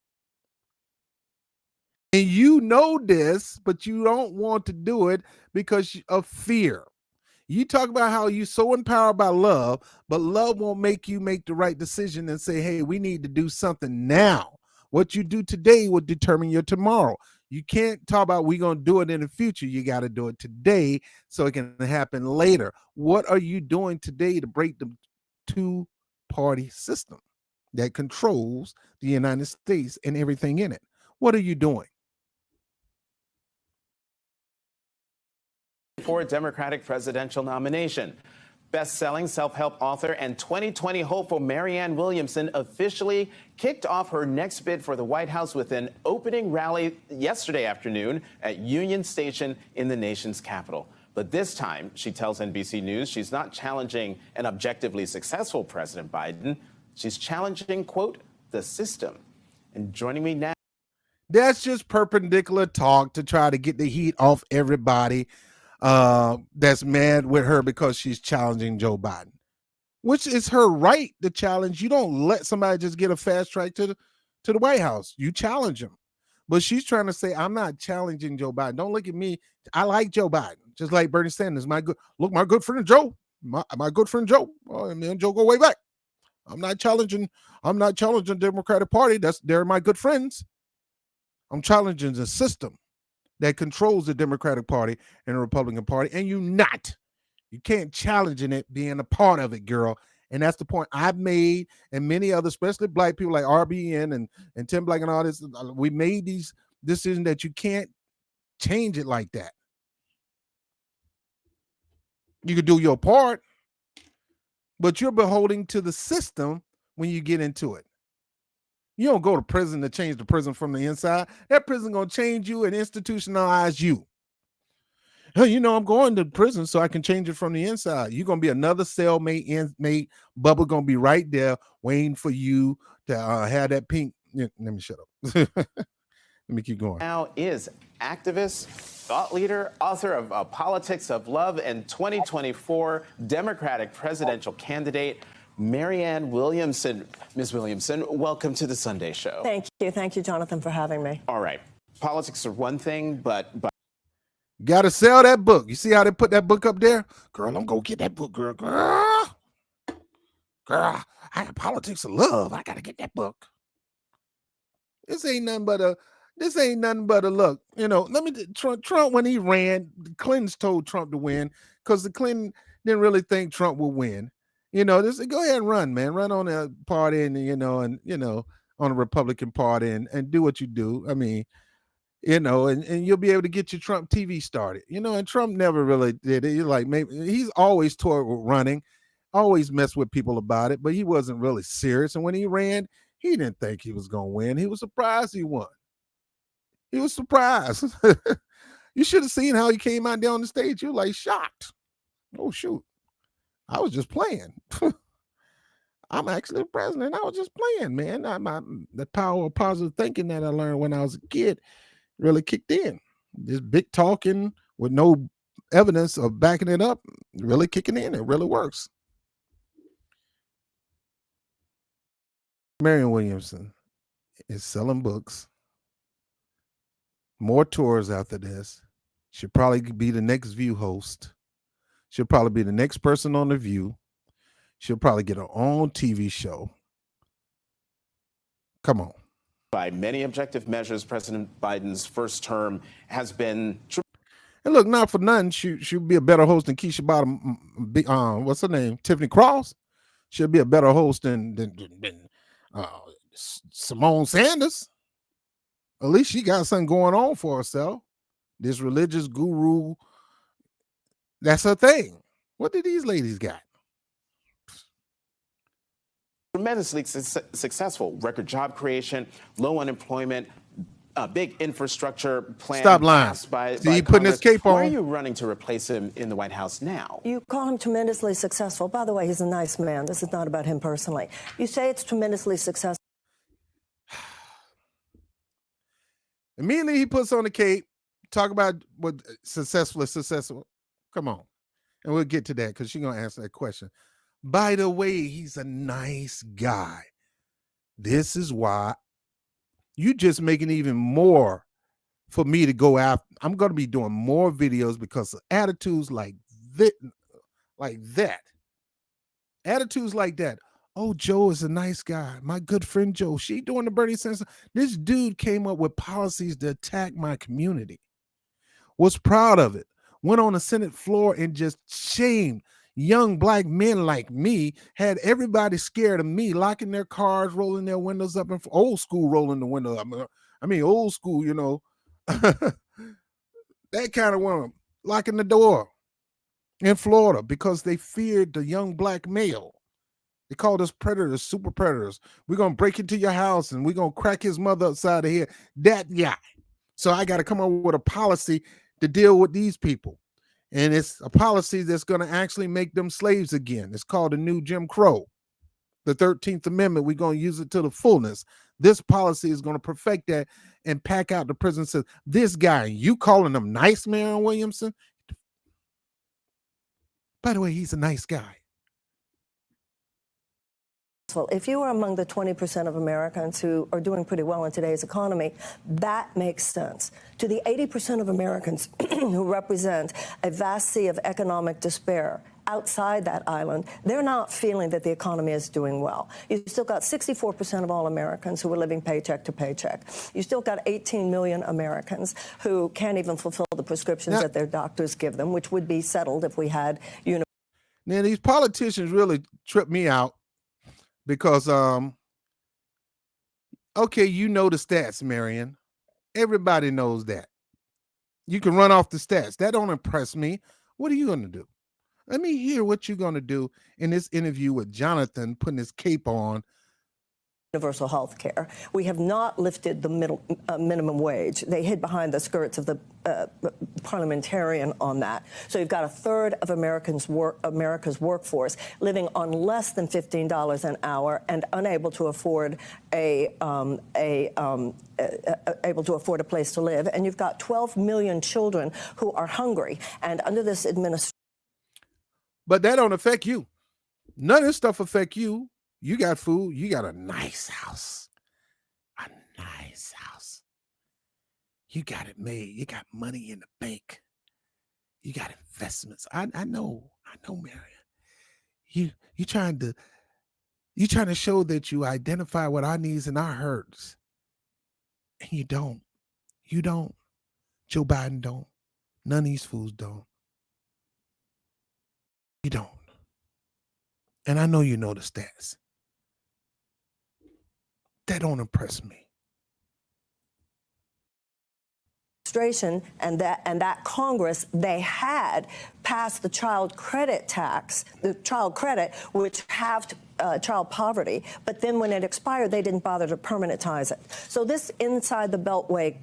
And you know this, but you don't want to do it because of fear. You talk about how you're so empowered by love, but love won't make you make the right decision and say, hey, we need to do something now. What you do today will determine your tomorrow. You can't talk about we're going to do it in the future. You got to do it today so it can happen later. What are you doing today to break the two-party system that controls the United States and everything in it? What are you doing? For a Democratic presidential nomination. Best-selling self-help author and 2020 hopeful Marianne Williamson officially kicked off her next bid for the White House with an opening rally yesterday afternoon at Union Station in the nation's capital. But this time, she tells NBC News, she's not challenging an objectively successful President Biden. She's challenging, quote, the system. And joining me now. That's just perpendicular talk to try to get the heat off everybody that's mad with her because she's challenging Joe Biden, which is her right to challenge. You don't let somebody just get a fast track to the White House. You challenge him. But she's trying to say, I'm not challenging Joe Biden. Don't look at me. I like Joe Biden, just like Bernie Sanders. My good friend Joe. My good friend Joe. Oh, me and Joe go way back. I'm not challenging the Democratic Party. They're my good friends. I'm challenging the system that controls the Democratic Party and the Republican Party, and you can't challenge it being a part of it, girl. And that's the point I've made, and many others, especially black people like RBN and Tim Black and all this. We made these decisions that you can't change it like that. You can do your part, but you're beholden to the system when you get into it. You don't go to prison to change the prison from the inside. That prison gonna change you and institutionalize you. Hey, I'm going to prison so I can change it from the inside. You're gonna be another cellmate, inmate. Bubba gonna be right there waiting for you to have that pink. Let me shut up. Let me keep going. Now is activist, thought leader, author of Politics of Love, and 2024 Democratic presidential candidate, Marianne Williamson. Ms. Williamson, welcome to the Sunday Show. Thank you, Jonathan, for having me. All right. Politics are one thing, but Gotta sell that book. You see how they put that book up there? Girl, I'm gonna get that book, girl. Girl, I got Politics of Love. I gotta get that book. This ain't nothing but a look. You know, Trump when he ran, the Clintons told Trump to win because the Clinton didn't really think Trump would win. You know, just go ahead and run, man. Run on a party and on the Republican Party and do what you do. I mean, and you'll be able to get your Trump TV started. And Trump never really did it. Maybe he's always toyed with running, always messed with people about it, but he wasn't really serious. And when he ran, he didn't think he was going to win. He was surprised he won. He was surprised. You should have seen how he came out there on the stage. You're like shocked. Oh, shoot. I was just playing. I'm actually the president. I was just playing, man. The power of positive thinking that I learned when I was a kid really kicked in. This big talking with no evidence of backing it up, really kicking in. It really works. Marianne Williamson is selling books. More tours after this. She'll probably be the next View host. She'll probably be the next person on The View. She'll probably get her own TV show. Come on. by many objective measures, President Biden's first term has been. And look, not for nothing, she'll be a better host than Keisha Bottom. What's her name? Tiffany Cross. She'll be a better host than Simone Sanders. At least she got something going on for herself. This religious guru, that's her thing. What did these ladies got? Tremendously successful. Record job creation, low unemployment, a big infrastructure plan. Stop lying. By See, he putting his cape on. Why are you running to replace him in the White House now? You call him tremendously successful. By the way, he's a nice man. This is not about him personally. You say it's tremendously successful. Immediately he puts on the cape, talk about what successful is successful. Come on. And we'll get to that because she's going to answer that question. By the way, he's a nice guy. This is why you just making even more for me to go after. I'm going to be doing more videos because of attitudes like that. Attitudes like that. Oh, Joe is a nice guy. My good friend Joe. She doing the Bernie Sanders. This dude came up with policies to attack my community. Was proud of it. Went on the Senate floor and just shamed young black men like me, had everybody scared of me, locking their cars, rolling their windows up, and old school rolling the window up. I mean, old school, you know, that kind of one, locking the door in Florida because they feared the young black male. They called us predators, super predators. We're going to break into your house and we're going to crack his mother upside the head. That guy. So I got to come up with a policy to deal with these people. And it's a policy that's going to actually make them slaves again. It's called the new Jim Crow. The 13th Amendment, we're going to use it to the fullness. This policy is going to perfect that and pack out the prison system. This guy, you calling him nice, Marianne Williamson? By the way, he's a nice guy. If you are among the 20% of Americans who are doing pretty well in today's economy, that makes sense. To the 80% of Americans who represent a vast sea of economic despair outside that island, they're not feeling that the economy is doing well. You still got 64% of all Americans who are living paycheck to paycheck. You still got 18 million Americans who can't even fulfill the prescriptions that their doctors give them, which would be settled if we had Now, these politicians really trip me out. Because, okay, you know the stats, Marianne. Everybody knows that. You can run off the stats. That don't impress me. What are you going to do? Let me hear what you're going to do in this interview with Jonathan putting his cape on. universal health care. We have not lifted the minimum wage. They hid behind the skirts of the parliamentarian on that. So you've got a third of America's workforce living on less than $15 an hour and unable to afford able to afford a place to live. And you've got 12 million children who are hungry. And under this administration. But that don't affect you. None of this stuff affect you. You got food. You got a nice house. A nice house. You got it made. You got money in the bank. You got investments. I know, Marianne. You trying to show that you identify with our needs and our hurts. And you don't. You don't. Joe Biden don't. None of these fools don't. You don't. And I know you know the stats. That don't impress me. And that Congress, they had passed the child credit tax, the child credit, which halved child poverty. But then when it expired, they didn't bother to permanentize it. So this inside the Beltway,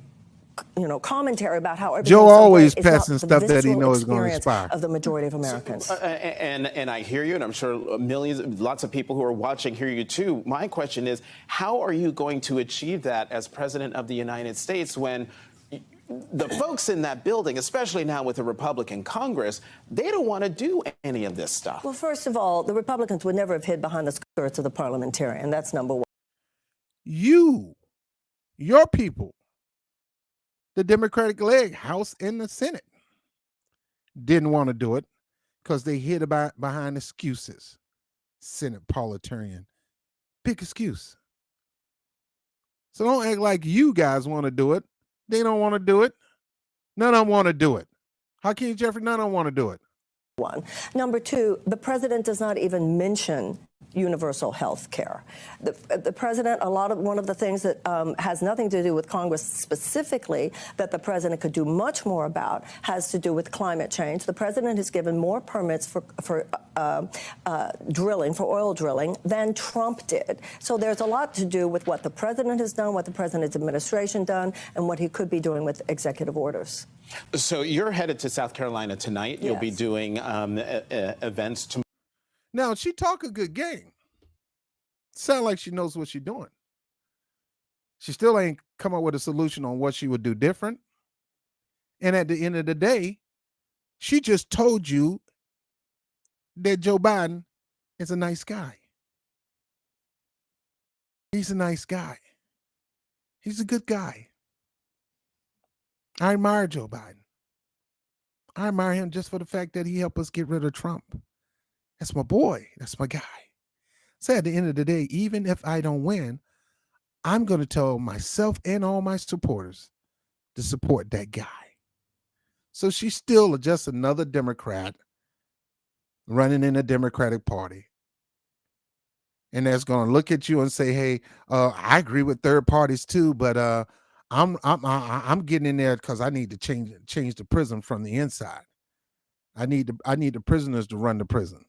commentary about how Joe always passing stuff that he knows is going to expire. Of the majority of Americans. And I hear you, and I'm sure lots of people who are watching hear you too. My question is, how are you going to achieve that as president of the United States when the folks in that building, especially now with the Republican Congress, they don't want to do any of this stuff? Well, first of all, the Republicans would never have hid behind the skirts of the parliamentarian. That's number one. Your people, the Democratic leg, House and the Senate, didn't want to do it because they hid behind excuses. Senate parliamentarian. Big excuse. So don't act like you guys want to do it. They don't want to do it. None of them want to do it. Hakeem Jeffrey, none of them want to do it. One. Number two, the president does not even mention universal health care. The president, one of the things that has nothing to do with Congress specifically that the president could do much more about has to do with climate change. The president has given more permits for drilling, for oil drilling, than Trump did. So there's a lot to do with what the president has done, what the president's administration done, and what he could be doing with executive orders. So you're headed to South Carolina tonight. Yes. You'll be doing events tomorrow. Now, she talk a good game. Sound like she knows what she's doing. She still ain't come up with a solution on what she would do different. And at the end of the day, she just told you that Joe Biden is a nice guy. He's a nice guy. He's a good guy. I admire Joe Biden. I admire him just for the fact that he helped us get rid of Trump. That's my boy. That's my guy. So at the end of the day, even if I don't win, I'm going to tell myself and all my supporters to support that guy. So she's still just another Democrat running in the Democratic Party. And that's going to look at you and say, hey, I agree with third parties too, but I'm getting in there because I need to change the prison from the inside. I need the prisoners to run the prison.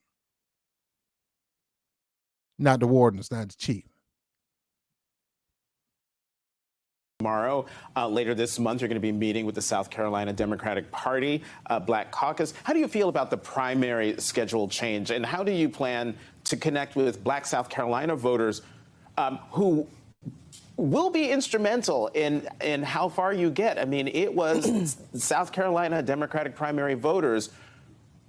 Not the wardens, not the chief. Tomorrow, later this month, you're going to be meeting with the South Carolina Democratic Party Black Caucus. How do you feel about the primary schedule change, and how do you plan to connect with Black South Carolina voters who will be instrumental in how far you get? I mean, it was South Carolina Democratic primary voters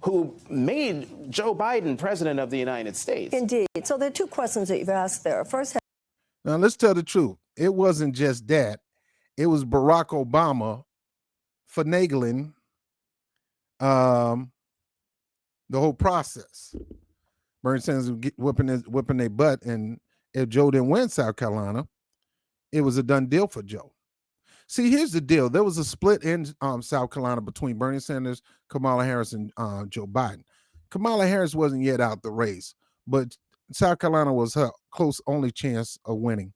who made Joe Biden president of the United States. Indeed. So there are two questions that you've asked there. First, now let's tell the truth. It wasn't just that. It was Barack Obama finagling the whole process. Bernie Sanders was whipping their butt, and if Joe didn't win South Carolina, it was a done deal for Joe. See, here's the deal. There was a split in South Carolina between Bernie Sanders, Kamala Harris, and Joe Biden. Kamala Harris wasn't yet out the race, but South Carolina was her close only chance of winning.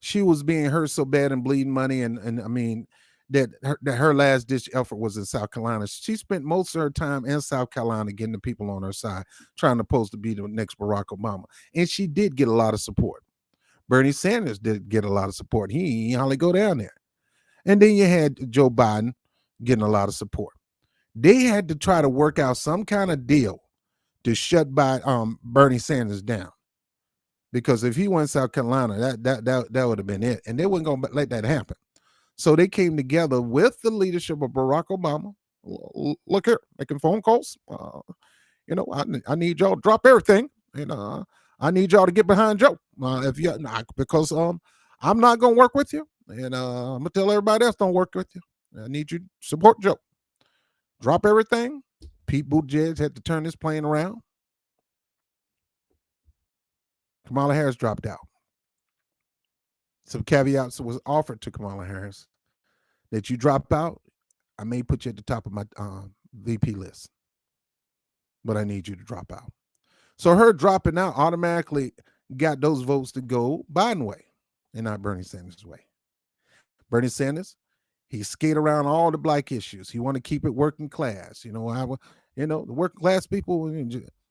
She was being hurt so bad and bleeding money, and I mean, that her last ditch effort was in South Carolina. She spent most of her time in South Carolina getting the people on her side, trying to pose to be the next Barack Obama. And she did get a lot of support. Bernie Sanders did get a lot of support. He hardly go down there. And then you had Joe Biden getting a lot of support. They had to try to work out some kind of deal to shut Bernie Sanders down. Because if he went South Carolina, that would have been it. And they weren't going to let that happen. So they came together with the leadership of Barack Obama. Look here, making phone calls. I need y'all to drop everything. And I need y'all to get behind Joe. Because I'm not going to work with you. And I'm going to tell everybody else don't work with you. I need you to support Joe. Drop everything. Pete Buttigieg had to turn this plane around. Kamala Harris dropped out. Some caveats was offered to Kamala Harris that you drop out, I may put you at the top of my VP list, but I need you to drop out. So her dropping out automatically got those votes to go Biden way and not Bernie Sanders' way. Bernie Sanders, he skate around all the black issues. He want to keep it working class. The working class people,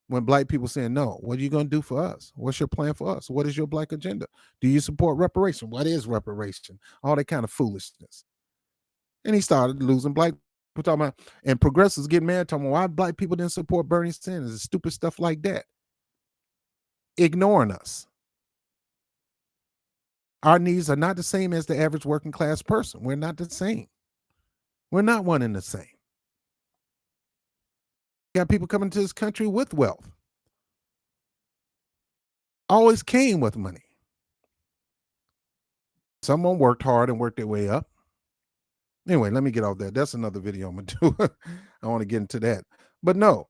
when black people saying, no, what are you going to do for us? What's your plan for us? What is your black agenda? Do you support reparation? What is reparation? All that kind of foolishness. And he started losing black people talking about, and progressives getting mad talking about why black people didn't support Bernie Sanders and stupid stuff like that. Ignoring us. Our needs are not the same as the average working class person. We're not the same. We're not one and the same. Got people coming to this country with wealth. Always came with money. Someone worked hard and worked their way up. Anyway, let me get off that. That's another video I'm going to do. I want to get into that. But no,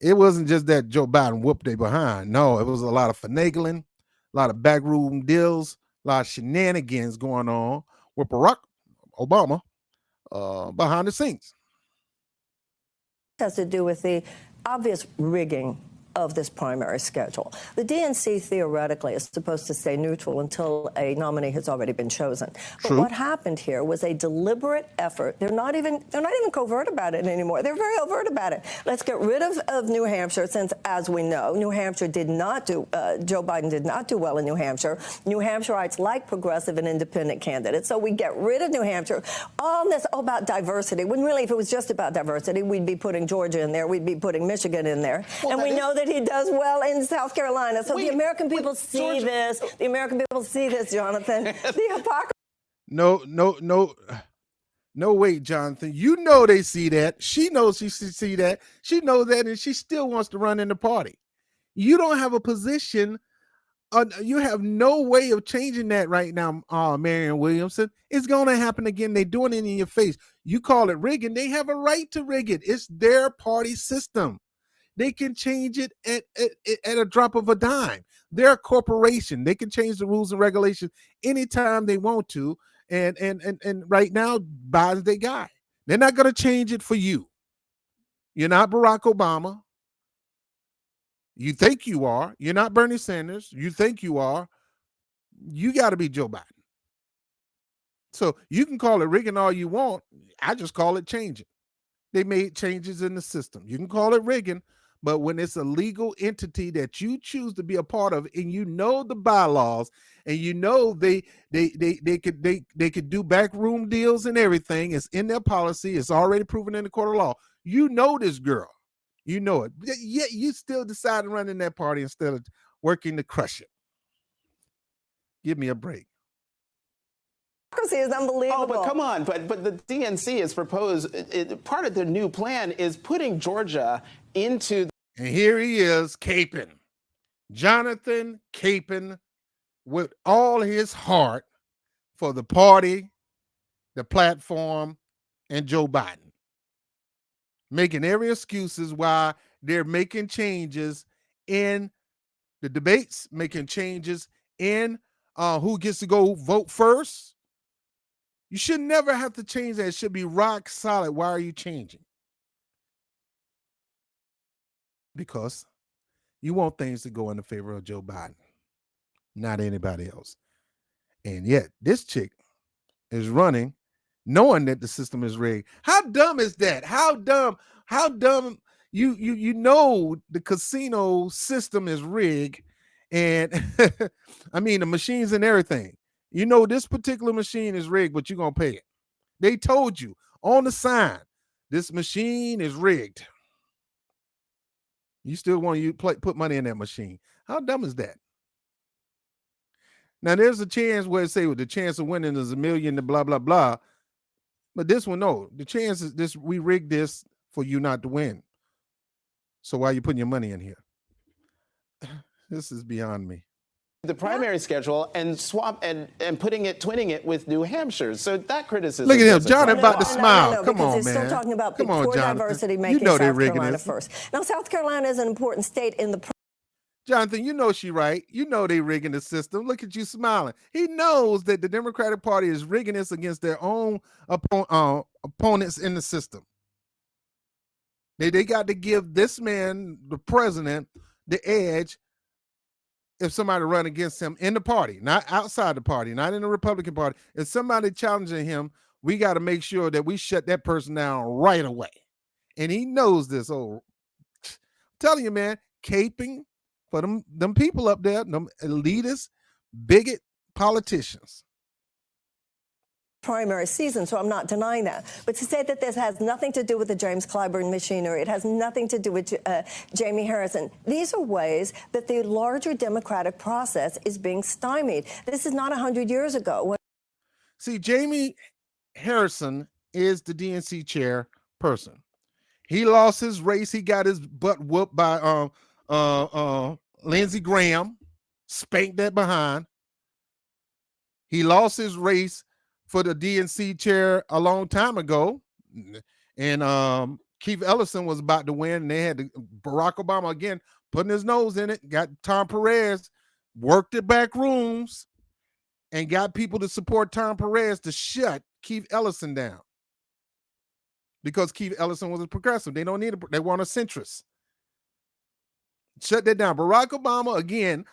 it wasn't just that Joe Biden whooped their behind. No, it was a lot of finagling, a lot of backroom deals, a lot of shenanigans going on with Barack Obama behind the scenes. Has to do with the obvious rigging of this primary schedule. The DNC theoretically is supposed to stay neutral until a nominee has already been chosen. But what happened here was a deliberate effort. They're not even covert about it anymore. They're very overt about it. Let's get rid of New Hampshire, since, as we know, New Hampshire did not do, Joe Biden did not do well in New Hampshire. New Hampshireites like progressive and independent candidates. So we get rid of New Hampshire. All this about diversity, when really if it was just about diversity, we'd be putting Georgia in there, we'd be putting Michigan in there. Well, and we know that he does well in South Carolina. So the American people see this. The American people see this, Jonathan. The hypocrisy. No, wait, Jonathan. You know they see that. She knows she see that. She knows that, and she still wants to run in the party. You don't have a position. You have no way of changing that right now, Marianne Williamson. It's going to happen again. They're doing it in your face. You call it rigging. They have a right to rig it. It's their party system. They can change it at a drop of a dime. They're a corporation. They can change the rules and regulations anytime they want to. And right now, Biden's their guy. They're not going to change it for you. You're not Barack Obama. You think you are. You're not Bernie Sanders. You think you are. You got to be Joe Biden. So you can call it rigging all you want. I just call it changing. They made changes in the system. You can call it rigging, but when it's a legal entity that you choose to be a part of, and you know the bylaws, and you know they could do backroom deals and everything, it's in their policy, it's already proven in the court of law. You know this girl, you know it. Yet you still decide to run in that party instead of working to crush it. Give me a break. Is unbelievable. Oh, but come on. But the DNC has proposed, part of the new plan is putting Georgia into. And here he is, caping. Jonathan caping with all his heart for the party, the platform, and Joe Biden. Making every excuses why they're making changes in the debates, making changes in who gets to go vote first. You should never have to change that. It should be rock solid. Why are you changing? Because you want things to go in the favor of Joe Biden, not anybody else. And yet this chick is running knowing that the system is rigged. How dumb is that? How dumb you know the casino system is rigged, And I mean, the machines and everything. You know, this particular machine is rigged, but you're going to pay it. They told you on the sign, this machine is rigged. You still want to put money in that machine. How dumb is that? Now, there's a chance where it say the chance of winning is 1 million, blah, blah, blah. But this one, no. The chance is this, we rigged this for you not to win. So why are you putting your money in here? This is beyond me. The primary schedule and twinning it with New Hampshire. So that criticism. Look at him, doesn't John, fly. about to smile. No, Come because on, they're man. still talking about Come on, poor Jonathan. diversity making You know they're South rigging Carolina this. first. Now, South Carolina is an important state in the Jonathan, you know she right. You know they rigging the system. Look at you smiling. He knows that the Democratic Party is rigging this against their own opponents in the system. They got to give this man, the president, the edge if somebody run against him in the party, not outside the party, not in the Republican Party. If somebody challenging him, we got to make sure that we shut that person down right away. And he knows this. Oh, I'm telling you, man, caping for them people up there, them elitist, bigot politicians. primary season, so I'm not denying that. But to say that this has nothing to do with the James Clyburn machinery, it has nothing to do with Jamie Harrison, these are ways that the larger democratic process is being stymied. This is not 100 years ago. See, Jamie Harrison is the DNC chairperson. He lost his race. He got his butt whooped by Lindsey Graham, spanked that behind. He lost his race for the DNC chair a long time ago. And Keith Ellison was about to win. And they had Barack Obama again putting his nose in it. Got Tom Perez, worked the back rooms, and got people to support Tom Perez to shut Keith Ellison down. Because Keith Ellison was a progressive. They don't need a, they want a centrist. Shut that down. Barack Obama, again,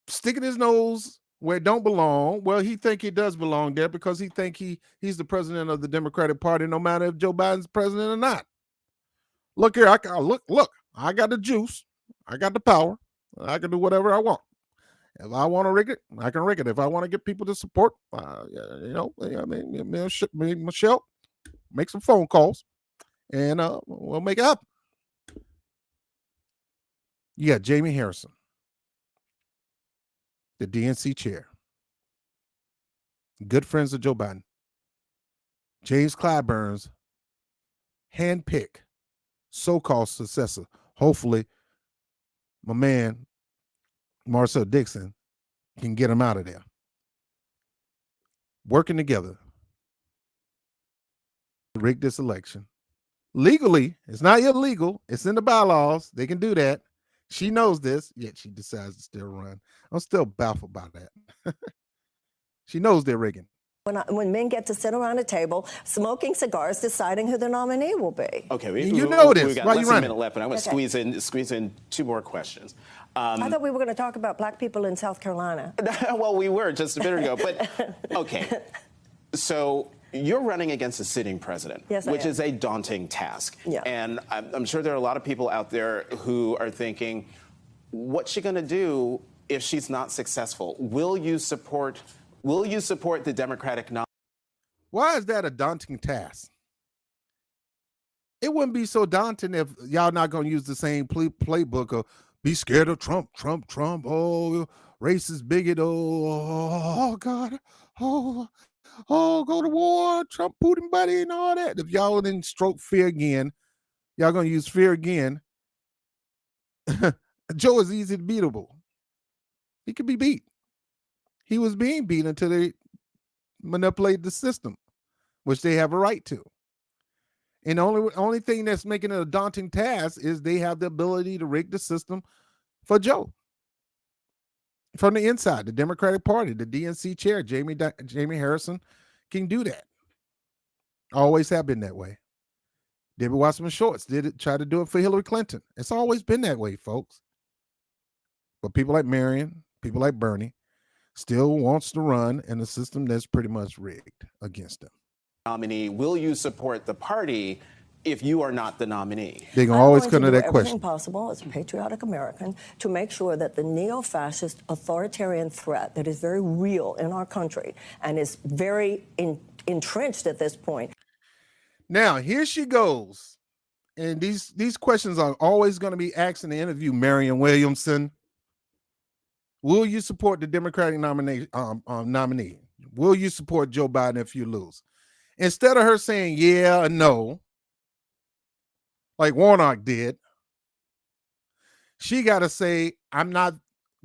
sticking his nose where it don't belong. Well, he think he does belong there because he think he's the president of the Democratic Party, no matter if Joe Biden's president or not. Look here, look, I got the juice. I got the power. I can do whatever I want. If I want to rig it, I can rig it. If I want to get people to support, Michelle, make some phone calls, and we'll make it happen. Yeah, Jamie Harrison, the DNC chair, good friends of Joe Biden. James Clyburn's handpicked so-called successor. Hopefully, my man Marcel Dixon can get him out of there. Working together to rig this election. Legally, it's not illegal. It's in the bylaws. They can do that. She knows this, yet she decides to still run. I'm still baffled by that. She knows they're rigging. When men get to sit around a table, smoking cigars, deciding who the nominee will be. Okay, you know this. We got Why less you than a running? minute left, and I want to squeeze in two more questions. I thought we were going to talk about black people in South Carolina. Well, we were just a minute ago, but okay. So you're running against a sitting president, yes, which is a daunting task. Yeah. And I'm sure there are a lot of people out there who are thinking, what's she going to do if she's not successful? Will you support the Democratic nominee? Why is that a daunting task? It wouldn't be so daunting if y'all not going to use the same playbook of be scared of Trump, oh, racist bigot, oh God, oh, go to war, Trump, Putin buddy, and all that. If y'all didn't stroke fear again, y'all going to use fear again. Joe is easy to beatable. He could be beat. He was being beat until they manipulated the system, which they have a right to. And the only thing that's making it a daunting task is they have the ability to rig the system for Joe. From the inside, the Democratic Party, the DNC chair, Jamie Harrison can do that. Always have been that way. Debbie Wasserman Schultz try to do it for Hillary Clinton. It's always been that way, folks. But people like Marianne, people like Bernie, still wants to run in a system that's pretty much rigged against them. Nominee, will you support the party if you are not the nominee? They're going I'm to always going come to do that everything question. possible as a patriotic American to make sure that the neo-fascist authoritarian threat that is very real in our country and is very entrenched at this point. Now, here she goes. And these questions are always going to be asked in the interview, Marianne Williamson. Will you support the Democratic nominee? Will you support Joe Biden if you lose? Instead of her saying yeah or no, like Warnock did, she got to say, I'm not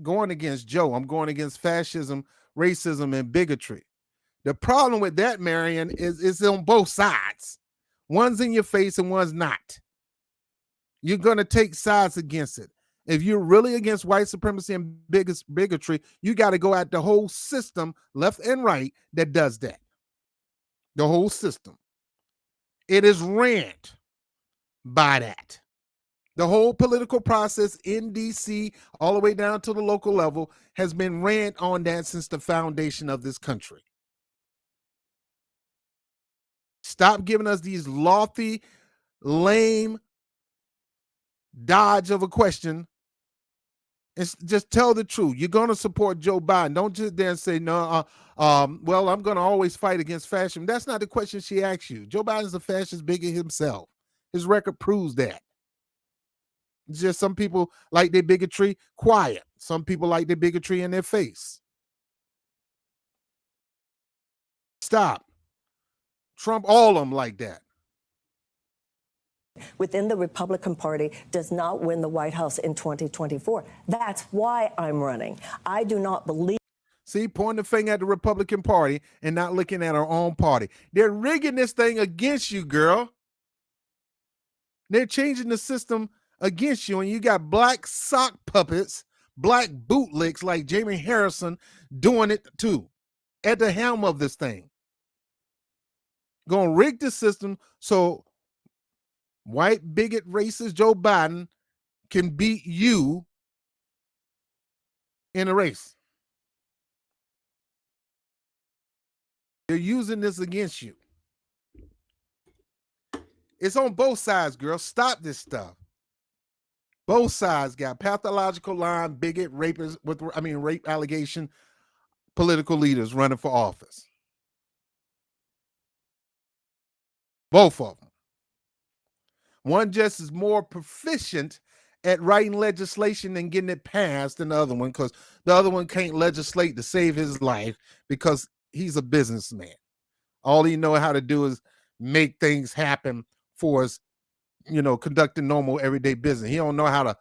going against Joe. I'm going against fascism, racism, and bigotry. The problem with that, Marianne, is it's on both sides. One's in your face and one's not. You're going to take sides against it. If you're really against white supremacy and bigotry, you got to go at the whole system, left and right, that does that. The whole system. It is ran by that. The whole political process in DC, all the way down to the local level, has been ran on that since the foundation of this country. Stop giving us these lofty, lame dodge of a question. It's just tell the truth. You're going to support Joe Biden. Don't just then say, no, well, I'm going to always fight against fascism. That's not the question she asked you. Joe Biden's a fascist bigot himself. His record proves that. It's just some people like their bigotry quiet. Some people like their bigotry in their face. Stop. Trump, all of them like that. Within the Republican Party does not win the White House in 2024. That's why I'm running. I do not believe. See, pointing the finger at the Republican Party and not looking at our own party. They're rigging this thing against you, girl. They're changing the system against you, and you got black sock puppets, black bootlicks like Jamie Harrison doing it too, at the helm of this thing. Gonna rig the system so white bigot racist Joe Biden can beat you in a race. They're using this against you. It's on both sides, girl. Stop this stuff. Both sides got pathological lying, bigot, rapists rape allegation, political leaders running for office. Both of them. One just is more proficient at writing legislation and getting it passed than the other one, because the other one can't legislate to save his life because he's a businessman. All he knows how to do is make things happen for us, conducting normal everyday business. He don't know how to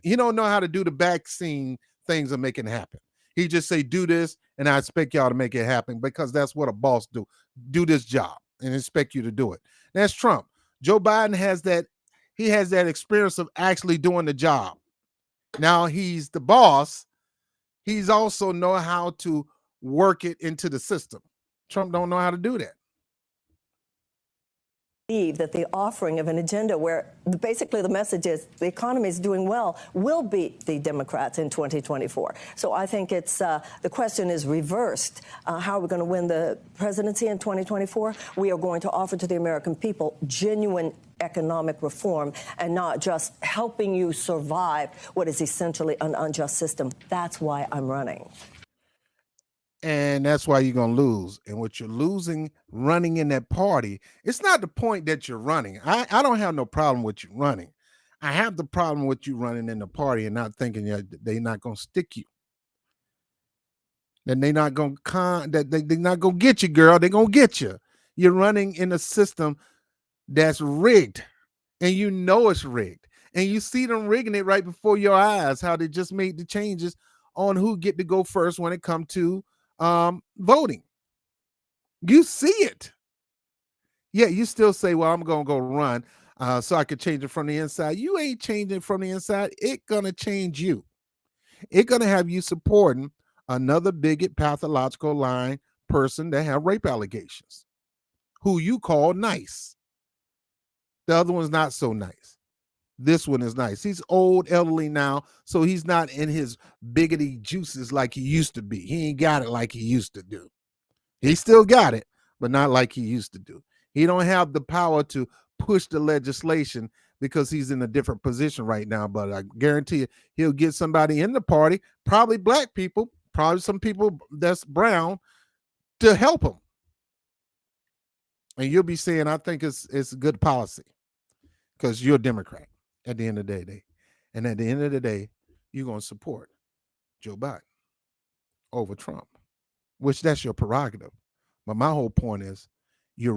he don't know how to do the back scene things of making it happen. He just say, do this, and I expect y'all to make it happen, because that's what a boss do. Do this job and expect you to do it. That's Trump. Joe Biden has that experience of actually doing the job. Now he's the boss. He's also know how to work it into the system. Trump don't know how to do that. That the offering of an agenda where basically the message is the economy is doing well will beat the Democrats in 2024. So I think it's the question is reversed. How are we going to win the presidency in 2024? We are going to offer to the American people genuine economic reform and not just helping you survive what is essentially an unjust system. That's why I'm running. And that's why you're going to lose. And what you're losing running in that party, it's not the point that you're running. I don't have no problem with you running. I have the problem with you running in the party and not thinking that they're not going to stick you. That they're not going to get you, girl. They're going to get you. You're running in a system that's rigged, and you know it's rigged. And you see them rigging it right before your eyes, how they just made the changes on who get to go first when it comes to voting. You see it. Yeah, you still say, well, I'm going to go run so I could change it from the inside. You ain't changing from the inside. It's going to change you. It's going to have you supporting another bigot, pathological lying person that have rape allegations, who you call nice. The other one's not so nice. This one is nice. He's old, elderly now, so he's not in his biggity juices like he used to be. He ain't got it like he used to do. He still got it, but not like he used to do. He don't have the power to push the legislation because he's in a different position right now. But I guarantee you, he'll get somebody in the party, probably black people, probably some people that's brown, to help him. And you'll be saying, I think it's good policy because you're a Democrat at the end of the day. And at the end of the day, you're going to support Joe Biden over Trump, which that's your prerogative. But my whole point is you're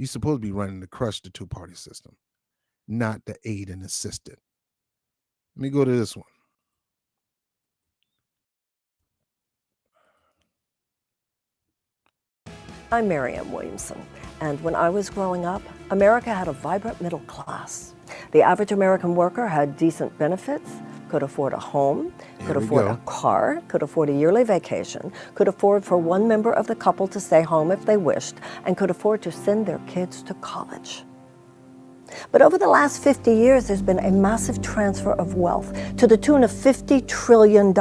supposed to be running to crush the two-party system, not the aid and assist it. Let me go to this one. I'm Marianne Williamson, and when I was growing up, America had a vibrant middle class. The average American worker had decent benefits, could afford a home, could afford a car, could afford a yearly vacation, could afford for one member of the couple to stay home if they wished, and could afford to send their kids to college. But over the last 50 years, there's been a massive transfer of wealth to the tune of $50 trillion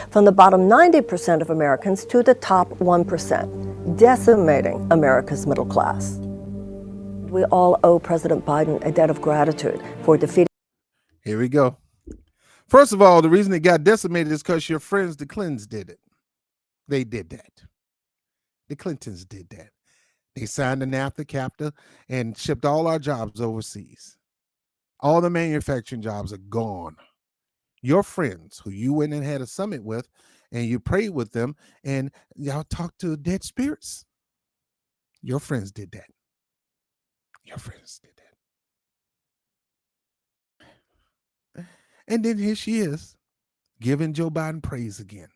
from the bottom 90% of Americans to the top 1%, decimating America's middle class. We all owe President Biden a debt of gratitude for defeating. Here we go. First of all, the reason it got decimated is because your friends, the Clintons, did it. They did that. The Clintons did that. They signed the NAFTA, CAFTA, and shipped all our jobs overseas. All the manufacturing jobs are gone. Your friends who you went and had a summit with and you prayed with them and y'all talked to dead spirits. Your friends did that. Your friends did that. And then here she is giving Joe Biden praise again.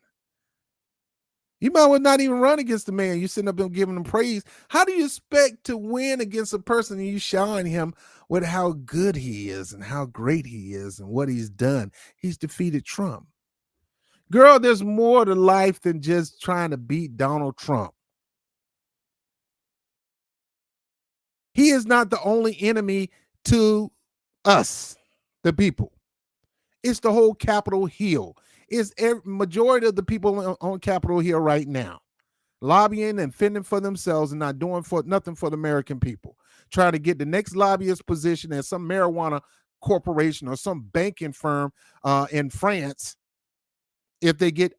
You might well not even run against the man. You sitting up there giving him praise. How do you expect to win against a person and you showering him with how good he is and how great he is and what he's done? He's defeated Trump. Girl, there's more to life than just trying to beat Donald Trump. He is not the only enemy to us, the people. It's the whole Capitol Hill. It's majority of the people on Capitol Hill right now, lobbying and fending for themselves and not doing nothing for the American people. Trying to get the next lobbyist position at some marijuana corporation or some banking firm in France if they get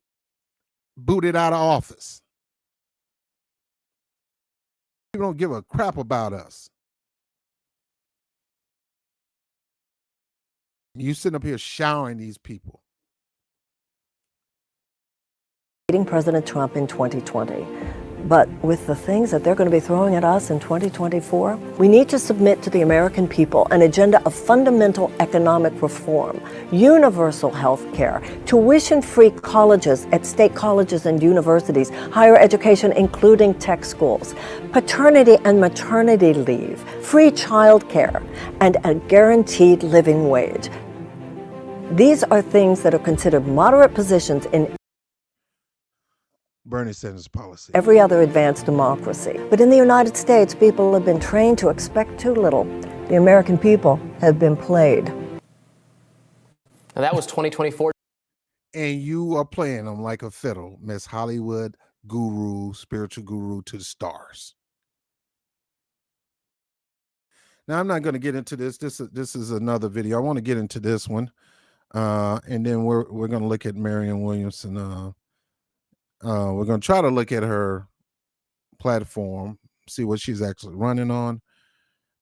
booted out of office. People don't give a crap about us. You sitting up here showering these people. President Trump in 2020. But with the things that they're going to be throwing at us in 2024, we need to submit to the American people an agenda of fundamental economic reform, universal health care, tuition-free colleges at state colleges and universities, higher education including tech schools, paternity and maternity leave, free child care, and a guaranteed living wage. These are things that are considered moderate positions in Bernie Sanders policy. Every other advanced democracy. But in the United States, people have been trained to expect too little. The American people have been played. Now that was 2024. And you are playing them like a fiddle, Miss Hollywood guru, spiritual guru to the stars. Now, I'm not going to get into this. This is another video. I want to get into this one. And then we're going to look at Marianne Williamson. We're going to try to look at her platform, see what she's actually running on.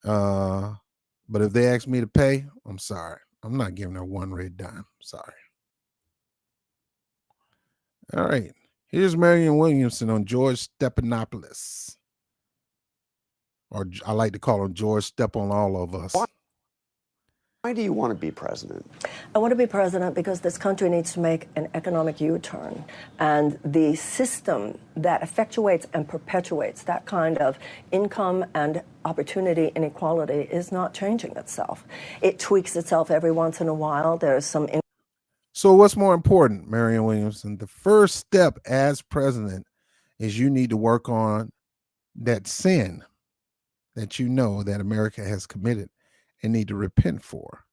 But if they ask me to pay, I'm sorry. I'm not giving her one red dime. Sorry. All right. Here's Marianne Williamson on George Stephanopoulos. Or I like to call him George Step on all of us. Why do you want to be president? I want to be president because this country needs to make an economic U-turn. And the system that effectuates and perpetuates that kind of income and opportunity inequality is not changing itself. It tweaks itself every once in a while. There's some... So what's more important, Marianne Williamson? The first step as president is you need to work on that sin that you know that America has committed and need to repent for.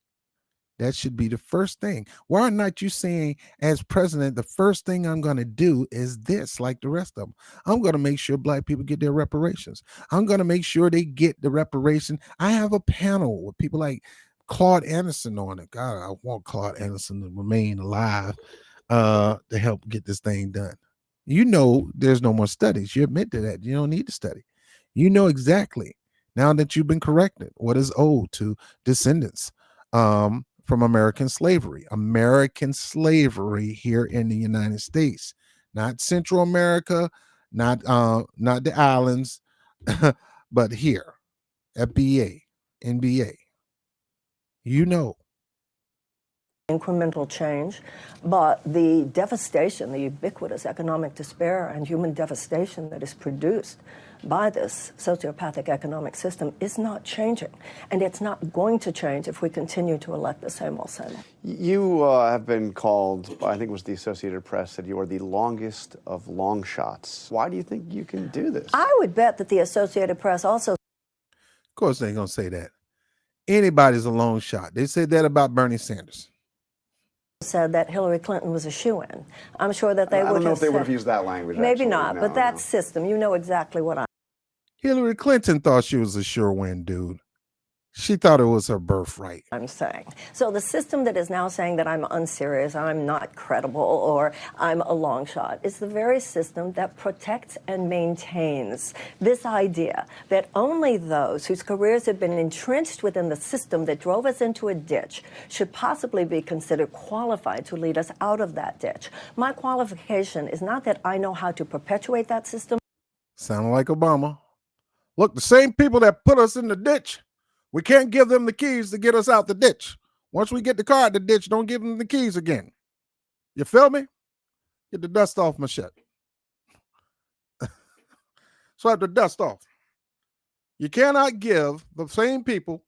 That should be the first thing. Why are not you saying, as president, the first thing I'm going to do is this, like the rest of them? I'm going to make sure black people get their reparations. I'm going to make sure they get the reparation. I have a panel with people like Claude Anderson on it. God, I want Claude Anderson to remain alive to help get this thing done. You know, there's no more studies. You admit to that. You don't need to study. You know exactly, now that you've been corrected, what is owed to descendants from American slavery here in the United States, not Central America, not the islands, but here, FBA, NBA. You know. Incremental change, but the devastation, the ubiquitous economic despair and human devastation that is produced by this sociopathic economic system is not changing, and it's not going to change if we continue to elect the same old same. You have been called, I think it was the Associated Press, said you are the longest of long shots. Why do you think you can do this? I would bet that the Associated Press also. Of course, they ain't gonna say that. Anybody's a long shot. They said that about Bernie Sanders. Said that Hillary Clinton was a shoo-in. I'm sure that they would have. I don't know if they would have used that language. Maybe actually. not, No, but that no. system, you know exactly what Hillary Clinton thought she was a sure win, dude. She thought it was her birthright. I'm saying. So the system that is now saying that I'm unserious, I'm not credible, or I'm a long shot is the very system that protects and maintains this idea that only those whose careers have been entrenched within the system that drove us into a ditch should possibly be considered qualified to lead us out of that ditch. My qualification is not that I know how to perpetuate that system. Sounded like Obama. Look, the same people that put us in the ditch, we can't give them the keys to get us out the ditch. Once we get the car out the ditch, don't give them the keys again. You feel me? Get the dust off my shit. Swipe the dust off. You cannot give the same people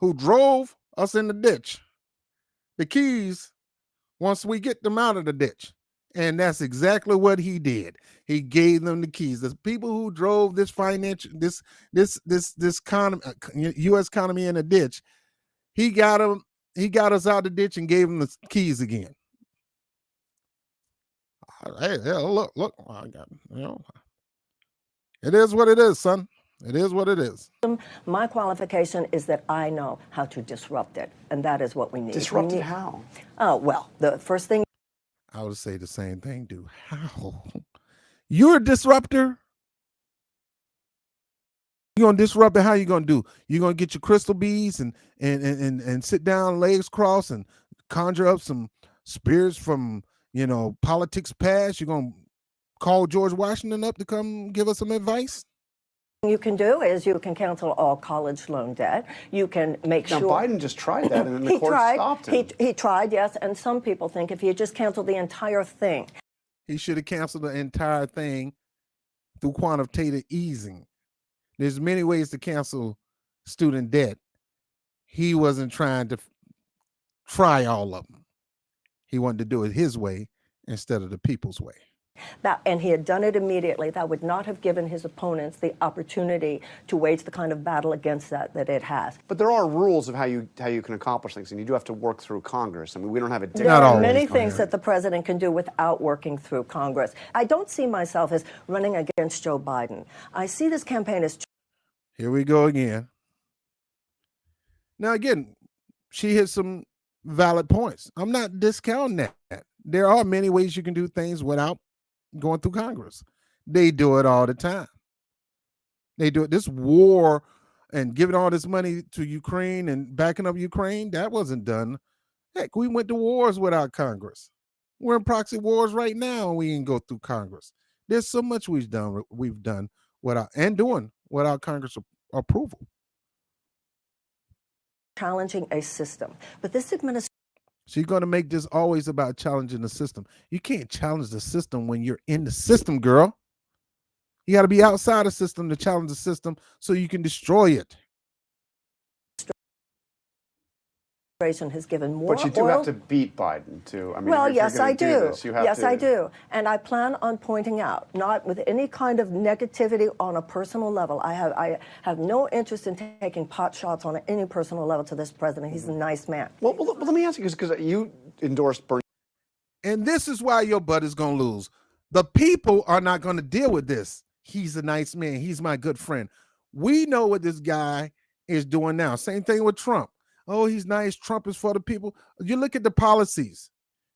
who drove us in the ditch the keys once we get them out of the ditch. And that's exactly what he did. He gave them the keys. The people who drove this financial, this economy, U.S. economy in a ditch, he got them. He got us out the ditch and gave them the keys again. Hey, look! I got, it is what it is, son. It is what it is. My qualification is that I know how to disrupt it, and that is what we need. Disrupt it how? Oh, well, the first thing. I would say the same thing, dude. How? You're a disruptor. You're gonna disrupt it. How you gonna do? You're gonna get your crystal beads and sit down, legs crossed, and conjure up some spirits from politics past. You're gonna call George Washington up to come give us some advice. You can do is you can cancel all college loan debt. You can make now, sure. Biden just tried that, and then the court stopped him. He tried, yes, and some people think if he had just canceled the entire thing. He should have canceled the entire thing through quantitative easing. There's many ways to cancel student debt. He wasn't trying to try all of them. He wanted to do it his way instead of the people's way. And he had done it immediately. That would not have given his opponents the opportunity to wage the kind of battle against that it has. But there are rules of how you can accomplish things, and you do have to work through Congress. I mean, we don't have a There are many things that the president can do without working through Congress. I don't see myself as running against Joe Biden. I see this campaign as. Here we go again. Now, again, she hit some valid points. I'm not discounting that. There are many ways you can do things without going through Congress. They do it all the time. They do it. This war and giving all this money to Ukraine and backing up Ukraine, that wasn't done. Heck, we went to wars without Congress. We're in proxy wars right now, and we didn't go through Congress. There's so much we've done without Congress approval. Challenging a system, but this administration. She's going to make this always about challenging the system. You can't challenge the system when you're in the system, girl. You got to be outside the system to challenge the system so you can destroy it. Has given more But you do oil. have to beat Biden, too. I mean, Well, if you're yes, gonna I do do. this, you have Yes, to... I do. And I plan on pointing out, not with any kind of negativity on a personal level. I have no interest in taking pot shots on any personal level to this president. He's a nice man. Well, let me ask you, because you endorsed Bernie. And this is why your butt is going to lose. The people are not going to deal with this. He's a nice man. He's my good friend. We know what this guy is doing now. Same thing with Trump. Oh, he's nice. Trump is for the people. You look at the policies.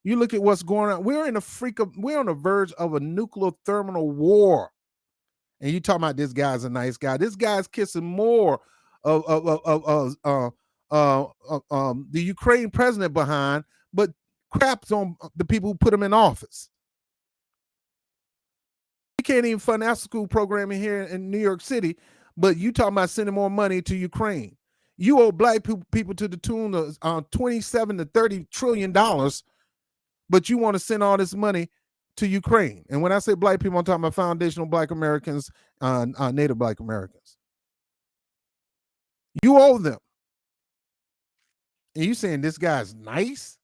You look at what's going on. We're on the verge of a nuclear thermal war. And you talking about this guy's a nice guy. This guy's kissing more of the Ukraine president behind, but craps on the people who put him in office. We can't even fund after school programming here in New York City, but you talking about sending more money to Ukraine. You owe black people to the tune of 27 to 30 trillion dollars, but you want to send all this money to Ukraine. And when I say black people, I'm talking about foundational black Americans, native black Americans. You owe them. And you saying this guy's nice?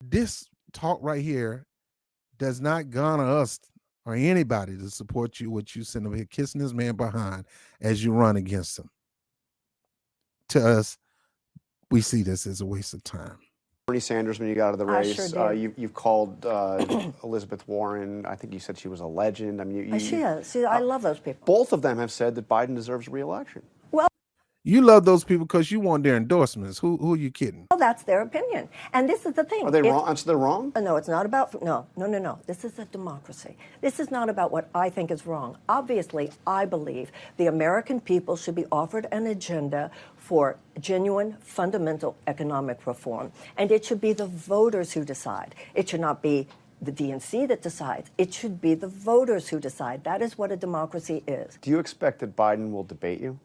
This talk right here does not garner us or anybody to support you, what you send over here kissing this man behind as you run against him. To us, we see this as a waste of time. Bernie Sanders, when you got out of the I race, sure did. you've called Elizabeth Warren. I think you said she was a legend. I mean, She is. I love those people. both of them have said that Biden deserves re-election. You love those people because you want their endorsements. Who are you kidding? Well, that's their opinion. And this is the thing. Are they wrong? So they're wrong? No, it's not about, no. This is a democracy. This is not about what I think is wrong. Obviously, I believe the American people should be offered an agenda for genuine, fundamental economic reform. And it should be the voters who decide. It should not be the DNC that decides. It should be the voters who decide. That is what a democracy is. Do you expect that Biden will debate you?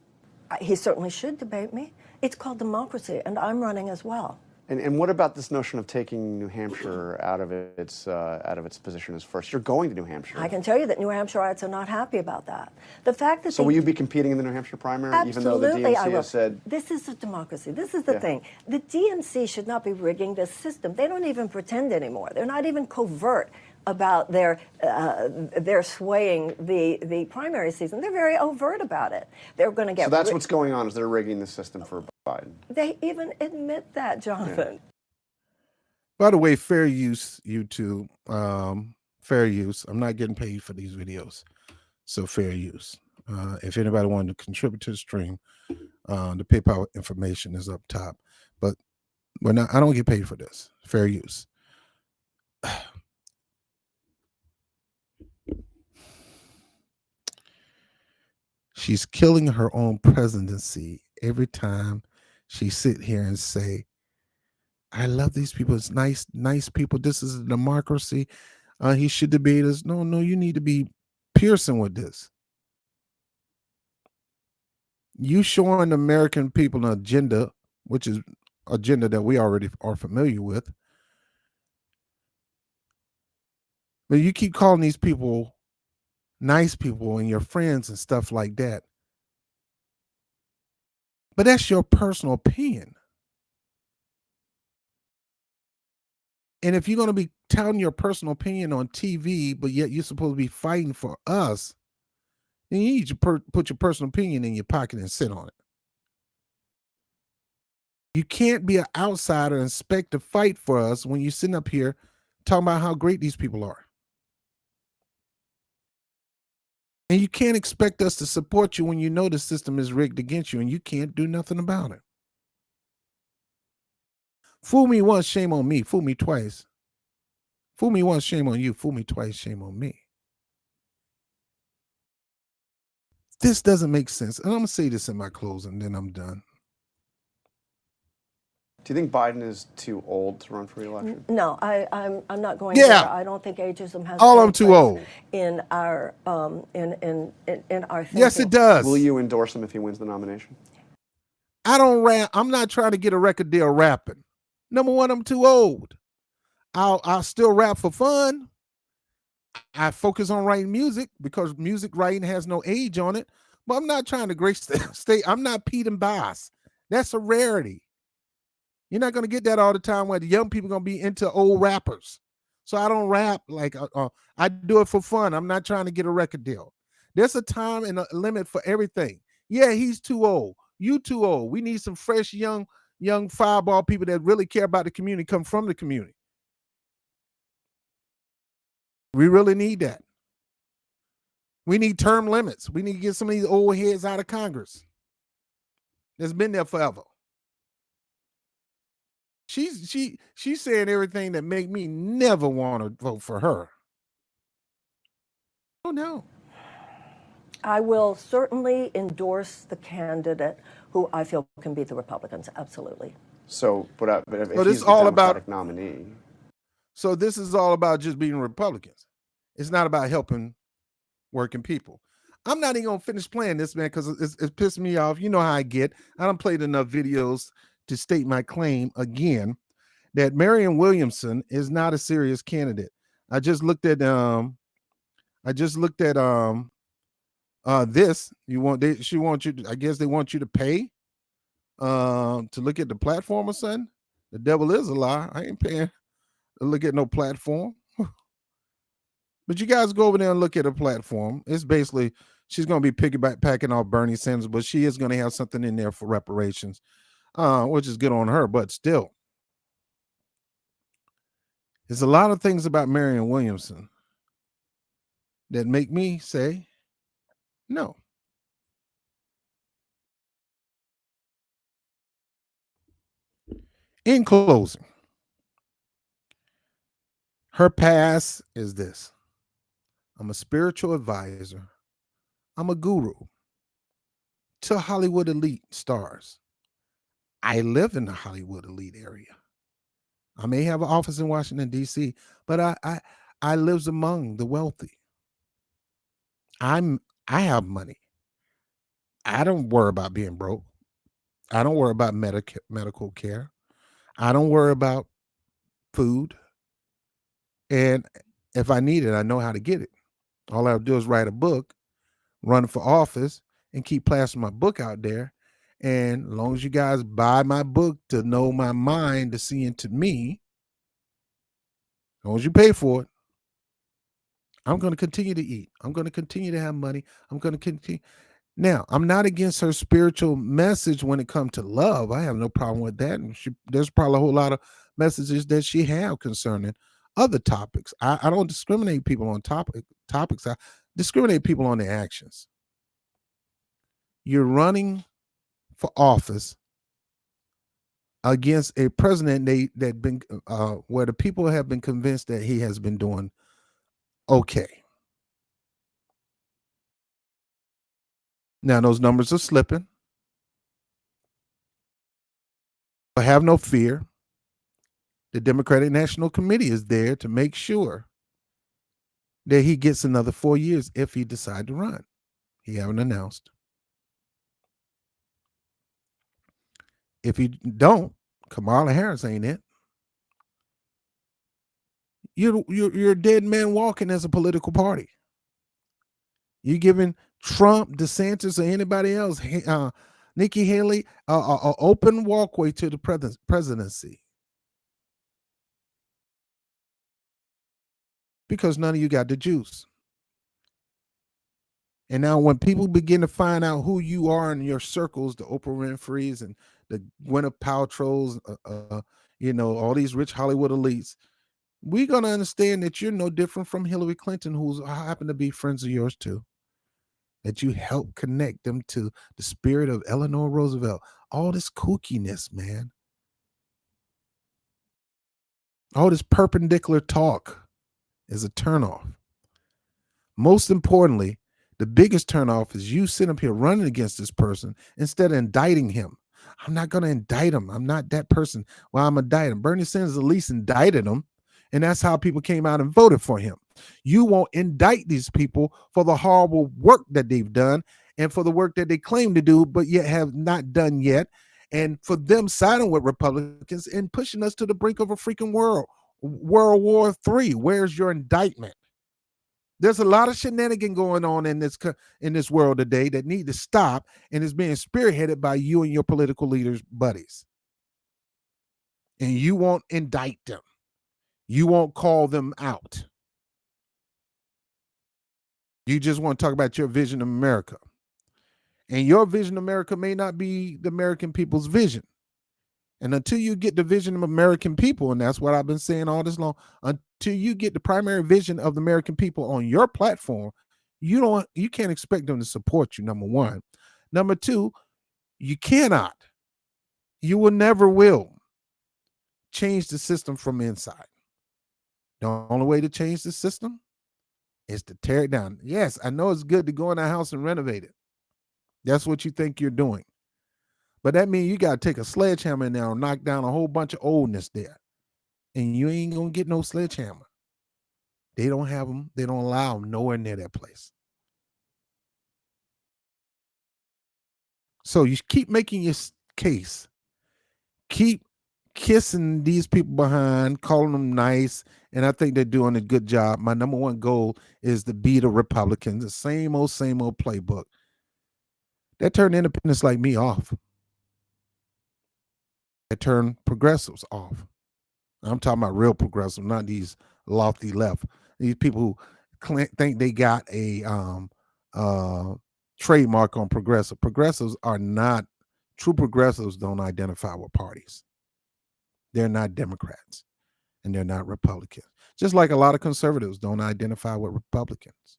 He certainly should debate me. It's called democracy, and I'm running as well. And what about this notion of taking New Hampshire out of its position as first? You're going to New Hampshire. I can tell you that New Hampshireites are not happy about that. The fact that So will you be competing in the New Hampshire primary, even though the Absolutely, I DNC will. has said... This is a democracy. This is the thing. The DNC should not be rigging this system. They don't even pretend anymore. They're not even covert about their swaying the primary season. They're very overt about it. They're going to get... So that's what's going on, is they're rigging the system for Biden. They even admit that, Jonathan. Yeah. By the way, fair use, YouTube. Fair use. I'm not getting paid for these videos. So fair use. If anybody wanted to contribute to the stream, the PayPal information is up top. But I don't get paid for this. Fair use. She's killing her own presidency every time she sit here and say, I love these people. It's nice people. This is a democracy. He should debate us. No, you need to be piercing with this. You showing the American people an agenda, which is agenda that we already are familiar with. But you keep calling these people nice people and your friends and stuff like that. But that's your personal opinion. And if you're going to be telling your personal opinion on TV, but yet you're supposed to be fighting for us, then you need to put your personal opinion in your pocket and sit on it. You can't be an outsider and expect to fight for us when you're sitting up here talking about how great these people are. And you can't expect us to support you when you know the system is rigged against you and you can't do nothing about it. Fool me once, shame on me. Fool me twice. Fool me once, shame on you. Fool me twice, shame on me. This doesn't make sense. And I'm going to say this in my closing, then I'm done. Do you think Biden is too old to run for re-election? No, I'm not going Yeah. there. I don't think ageism has All any I'm too place old. in our in our thinking. Yes, it does. Will you endorse him if he wins the nomination? I don't rap. I'm not trying to get a record deal rapping. Number one, I'm too old. I'll still rap for fun. I focus on writing music because music writing has no age on it. Well, I'm not trying to grace the state. I'm not Pete and Boss. That's a rarity. You're not going to get that all the time where the young people going to be into old rappers. So I don't rap like I do it for fun. I'm not trying to get a record deal. There's a time and a limit for everything. Yeah, he's too old. You too old. We need some fresh young fireball people that really care about the community, come from the community. We really need that. We need term limits. We need to get some of these old heads out of Congress. That's been there forever. She's saying everything that make me never want to vote for her. Oh no. I will certainly endorse the candidate who I feel can beat the Republicans. Absolutely. So, but if So this he's is the all about Democratic nominee. So this is all about just being Republicans. It's not about helping working people. I'm not even gonna finish playing this, man, because it's pissing me off. You know how I get. I done played enough videos to state my claim again that Marianne Williamson is not a serious candidate. I just looked at this. She wants you to, I guess they want you to pay to look at the platform or something. The devil is a lie. I ain't paying to look at no platform. But you guys go over there and look at a platform. It's basically she's going to be piggybacking off Bernie Sanders, but she is going to have something in there for reparations, which is good on her. But still, there's a lot of things about Marianne Williamson that make me say no. In closing, her past is this: I'm a spiritual advisor. I'm a guru to Hollywood elite stars. I live in the Hollywood elite area. I may have an office in Washington, D.C., but I live among the wealthy. I have money. I don't worry about being broke. I don't worry about medical care. I don't worry about food. And if I need it, I know how to get it. All I have to do is write a book, run for office, and keep plastering my book out there. And as long as you guys buy my book to know my mind, to see into me, as long as you pay for it, I'm going to continue to eat. I'm going to continue to have money. I'm going to continue. Now, I'm not against her spiritual message when it comes to love. I have no problem with that. And there's probably a whole lot of messages that she have concerning other topics. I don't discriminate people on topics. I discriminate people on their actions. You're running for office against a president where the people have been convinced that he has been doing okay. Now those numbers are slipping, but have no fear. The Democratic National Committee is there to make sure that he gets another 4 years if he decides to run. He haven't announced. If he don't, Kamala Harris ain't it. You're a dead man walking as a political party. You're giving Trump, DeSantis, or anybody else, Nikki Haley, an open walkway to the presidency. Because none of you got the juice. And now when people begin to find out who you are in your circles, the Oprah Winfrey's and the Gwyneth Paltrow's, all these rich Hollywood elites, we're going to understand that you're no different from Hillary Clinton, who's happen to be friends of yours too. That you help connect them to the spirit of Eleanor Roosevelt. All this kookiness, man. All this perpendicular talk is a turnoff. Most importantly, the biggest turnoff is you sitting up here running against this person instead of indicting him. I'm not going to indict him. I'm not that person. Well, I'm indicting him. Bernie Sanders at least indicted him, and that's how people came out and voted for him. You won't indict these people for the horrible work that they've done and for the work that they claim to do, but yet have not done yet, and for them siding with Republicans and pushing us to the brink of a freaking World War III. Where's your indictment? There's a lot of shenanigan going on in this world today that need to stop, and is being spearheaded by you and your political leaders' buddies. And you won't indict them. You won't call them out. You just want to talk about your vision of America. And your vision of America may not be the American people's vision. And until you get the vision of American people, and that's what I've been saying all this long, until you get the primary vision of the American people on your platform, you can't expect them to support you, number one. Number two, you cannot, you will never will change the system from inside. The only way to change the system is to tear it down. Yes, I know it's good to go in a house and renovate it. That's what you think you're doing. But that means you got to take a sledgehammer in there and knock down a whole bunch of oldness there. And you ain't going to get no sledgehammer. They don't have them. They don't allow them nowhere near that place. So you keep making your case. Keep kissing these people behind, calling them nice. And I think they're doing a good job. My number one goal is to beat the Republicans. The same old playbook. That turned independents like me off. That turned progressives off. I'm talking about real progressives, not these lofty left. These people who think they got a trademark on progressive. Progressives are not, true progressives don't identify with parties. They're not Democrats and they're not Republicans. Just like a lot of conservatives don't identify with Republicans.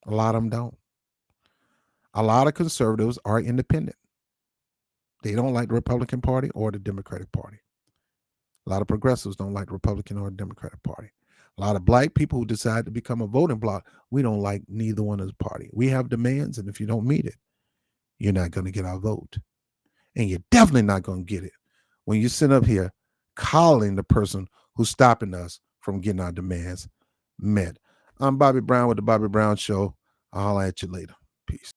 A lot of them don't. A lot of conservatives are independent. They don't like the Republican Party or the Democratic Party. A lot of progressives don't like the Republican or the Democratic Party. A lot of black people who decide to become a voting bloc, we don't like neither one of the party. We have demands, and if you don't meet it, you're not going to get our vote. And you're definitely not going to get it when you sit up here calling the person who's stopping us from getting our demands met. I'm Bobby Brown with the Bobby Brown Show. I'll holler at you later. Peace.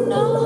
No.